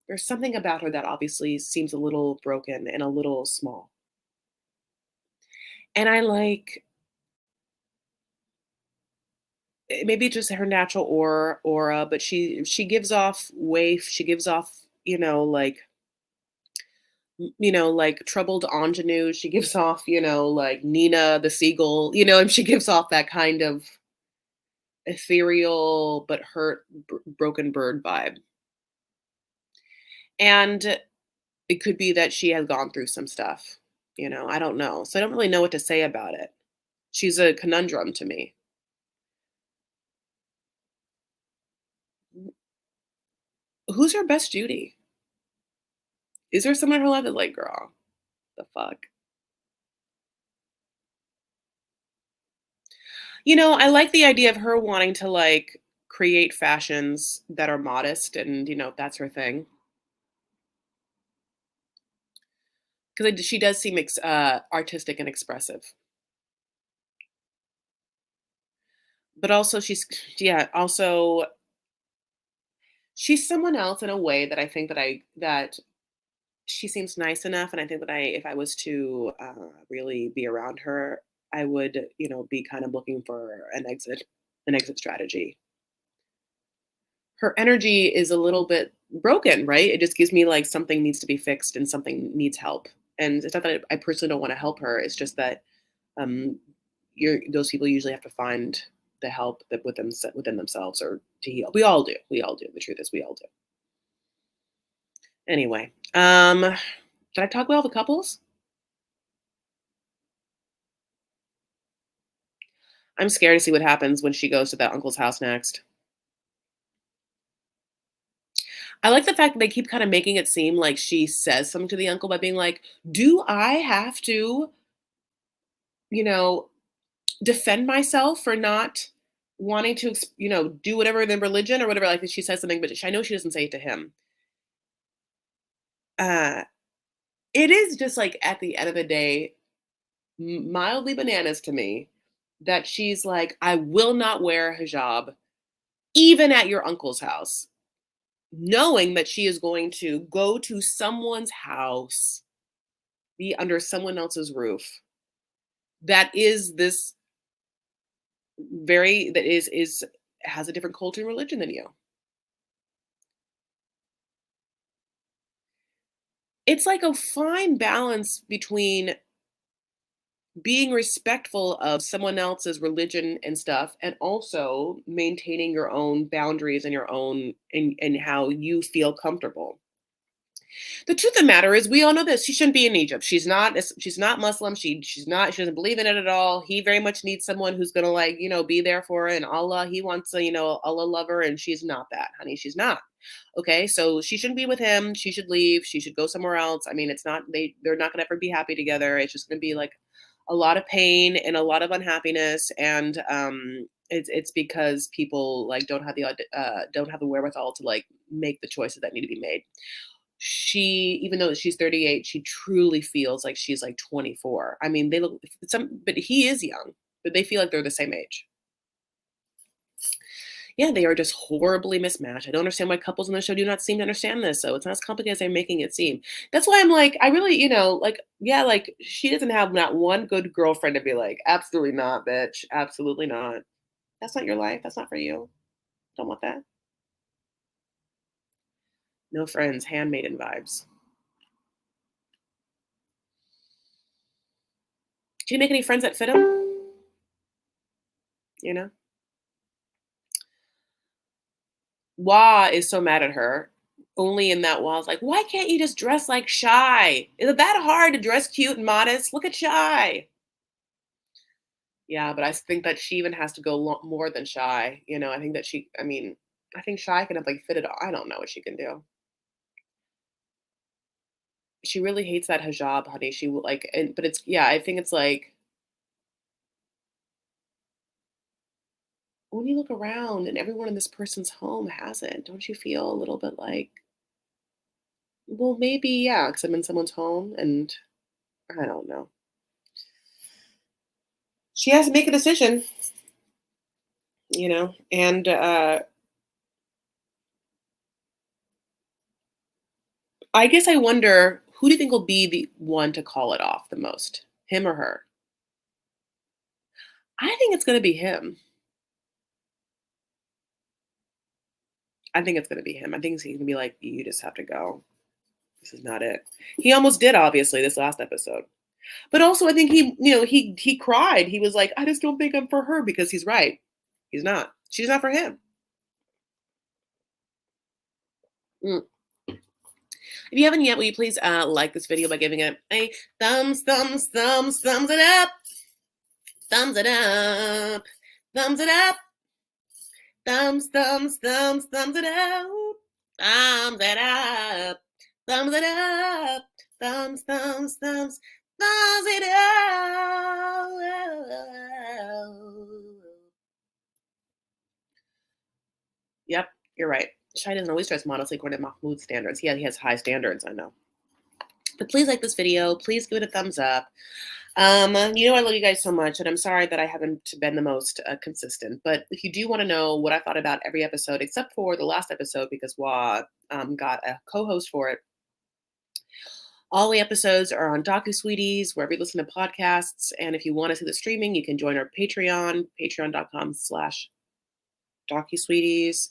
There's something about her that obviously seems a little broken and a little small. And I like maybe just her natural aura, but she gives off waif, she gives off, like like troubled ingenue. She gives off, like Nina the seagull, and she gives off that kind of ethereal but hurt broken bird vibe. And it could be that she has gone through some stuff, I don't know. So I don't really know what to say about it. She's a conundrum to me. Who's her best Judy? Is there someone in her life that like, girl, the fuck? I like the idea of her wanting to like create fashions that are modest and, that's her thing. Because she does seem artistic and expressive. But also yeah, also she's someone else in a way that I think that she seems nice enough, and I think that if I was to really be around her, I would, be kind of looking for an exit strategy. Her energy is a little bit broken, right? It just gives me like something needs to be fixed and something needs help. And it's not that I personally don't want to help her. It's just that um, those people usually have to find the help that within themselves or deal. We all do. We all do. The truth is, we all do. Anyway, did I talk about all the couples? I'm scared to see what happens when she goes to that uncle's house next. I like the fact that they keep kind of making it seem like she says something to the uncle by being like, "Do I have to, you know, defend myself for not wanting to, do whatever in the religion or whatever?" Like she says something, but I know she doesn't say it to him. Uh, it is just like at the end of the day, mildly bananas to me that she's like, "I will not wear a hijab even at your uncle's house," knowing that she is going to go to someone's house, be under someone else's roof that is this very that is has a different culture and religion than you. It's like a fine balance between being respectful of someone else's religion and stuff and also maintaining your own boundaries and your own and how you feel comfortable. The truth of the matter is, we all know this. She shouldn't be in Egypt. She's not Muslim. She doesn't believe in it at all. He very much needs someone who's gonna like, be there for her. And Allah, he wants a, Allah lover, and she's not that, honey. She's not. Okay, so she shouldn't be with him. She should leave. She should go somewhere else. I mean, they're not gonna ever be happy together. It's just gonna be like a lot of pain and a lot of unhappiness. And it's because people like don't have the wherewithal to like make the choices that need to be made. She, even though she's 38, she truly feels like she's like 24. I mean, they look but he is young, but they feel like they're the same age. Yeah, they are just horribly mismatched. I don't understand why couples on the show do not seem to understand this. So it's not as complicated as they're making it seem. That's why I'm like, I really, like, yeah, like she doesn't have not one good girlfriend to be like, absolutely not, bitch. Absolutely not. That's not your life. That's not for you. Don't want that. No friends, handmaiden vibes. Do you make any friends that fit him? You know? Wah is so mad at her. Only in that Wah's like, why can't you just dress like Shy? Is it that hard to dress cute and modest? Look at Shy. Yeah, but I think that she even has to go more than Shy. I think that I think Shy can have like fit it all. I don't know what she can do. She really hates that hijab, honey. She will like, but it's, yeah, I think it's like, when you look around and everyone in this person's home has it, don't you feel a little bit like, well, maybe, yeah, because I'm in someone's home and I don't know. She has to make a decision, and I guess I wonder, who do you think will be the one to call it off the most, him or her? I think it's going to be him. I think it's going to be him. I think he's going to be like, you just have to go. This is not it. He almost did, obviously, this last episode. But also, I think he cried. He was like, I just don't think I'm for her, because he's right. He's not. She's not for him. Mm. If you haven't yet, will you please like this video by giving it a thumbs it up, thumbs it up, thumbs it up, thumbs it up, thumbs it up, thumbs it up, thumbs it up. Yep, you're right. Shai doesn't always dress modestly according to Mahmoud's standards. Yeah, he has high standards, I know. But please like this video. Please give it a thumbs up. I love you guys so much, and I'm sorry that I haven't been the most consistent. But if you do want to know what I thought about every episode, except for the last episode, because Wah got a co-host for it, all the episodes are on DocuSweeties, wherever you listen to podcasts. And if you want to see the streaming, you can join our Patreon, patreon.com/DocuSweeties.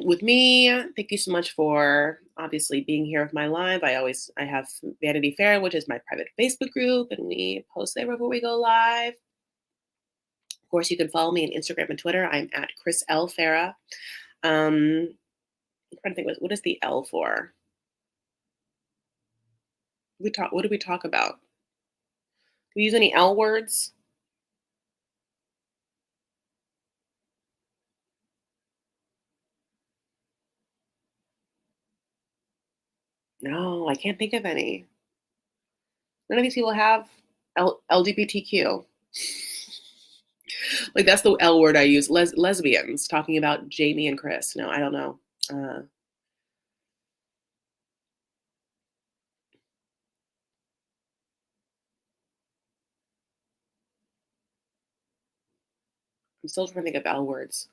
With me, thank you so much for obviously being here with my live. I have Vanity Fair, which is my private Facebook group, and we post there before we go live. Of course, you can follow me on Instagram and Twitter. I'm at Chris L. Farah. I'm trying to think, what is the L for? What do we talk about? Do we use any L words? No, I can't think of any. None of these people have LGBTQ. Like that's the L word I use. Lesbians talking about Jamie and Chris. No, I don't know. Uh, I'm still trying to think of L words.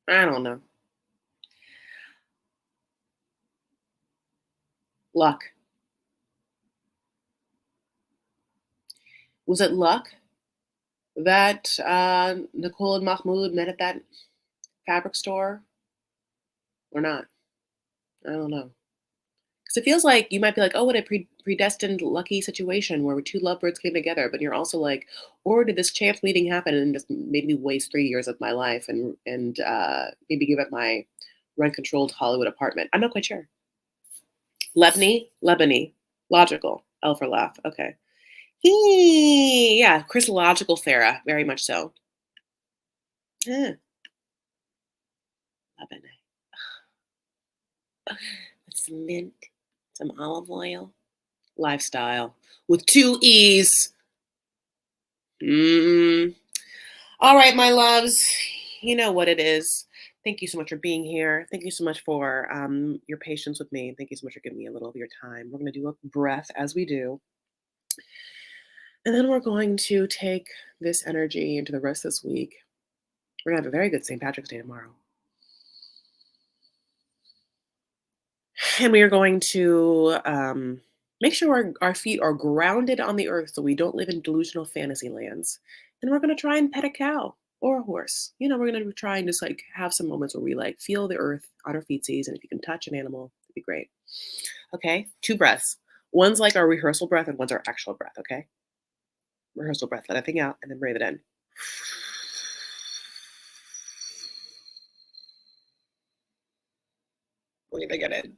I don't know. Luck. Was it luck that Nicole and Mahmoud met at that fabric store or not? I don't know. Because it feels like you might be like, oh, what a predestined lucky situation where two lovebirds came together. But you're also like, or did this chance meeting happen and just made me waste 3 years of my life and maybe give up my rent controlled Hollywood apartment? I'm not quite sure. Lebany, logical. L for laugh. Okay. Yeah, Chris logical Farah, very much so. Eh, Lebany. Some mint, some olive oil. Lifestyle with two E's. Mm. All right, my loves. You know what it is. Thank you so much for being here. Thank you so much for your patience with me. Thank you so much for giving me a little of your time. We're going to do a breath as we do. And then we're going to take this energy into the rest of this week. We're going to have a very good St. Patrick's Day tomorrow. And we are going to make sure our feet are grounded on the earth so we don't live in delusional fantasy lands. And we're going to try and pet a cow or a horse. You know, we're going to try and just like have some moments where we like feel the earth on our feetsies. And if you can touch an animal, it'd be great. Okay, 2 breaths. One's like our rehearsal breath and one's our actual breath. Okay, rehearsal breath, let everything out and then breathe it in. Breathe it in.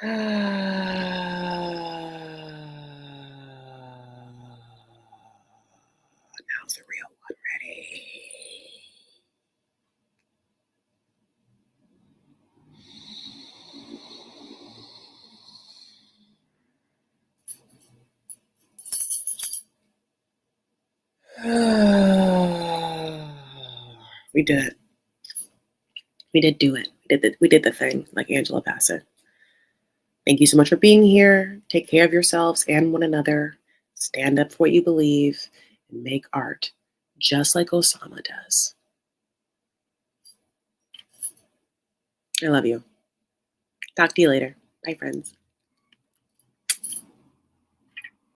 Now's the real one ready. We did it. We did do it. We did the thing, like Angela Bassett. Thank you so much for being here. Take care of yourselves and one another. Stand up for what you believe and make art just like Osama does. I love you. Talk to you later. Bye, friends.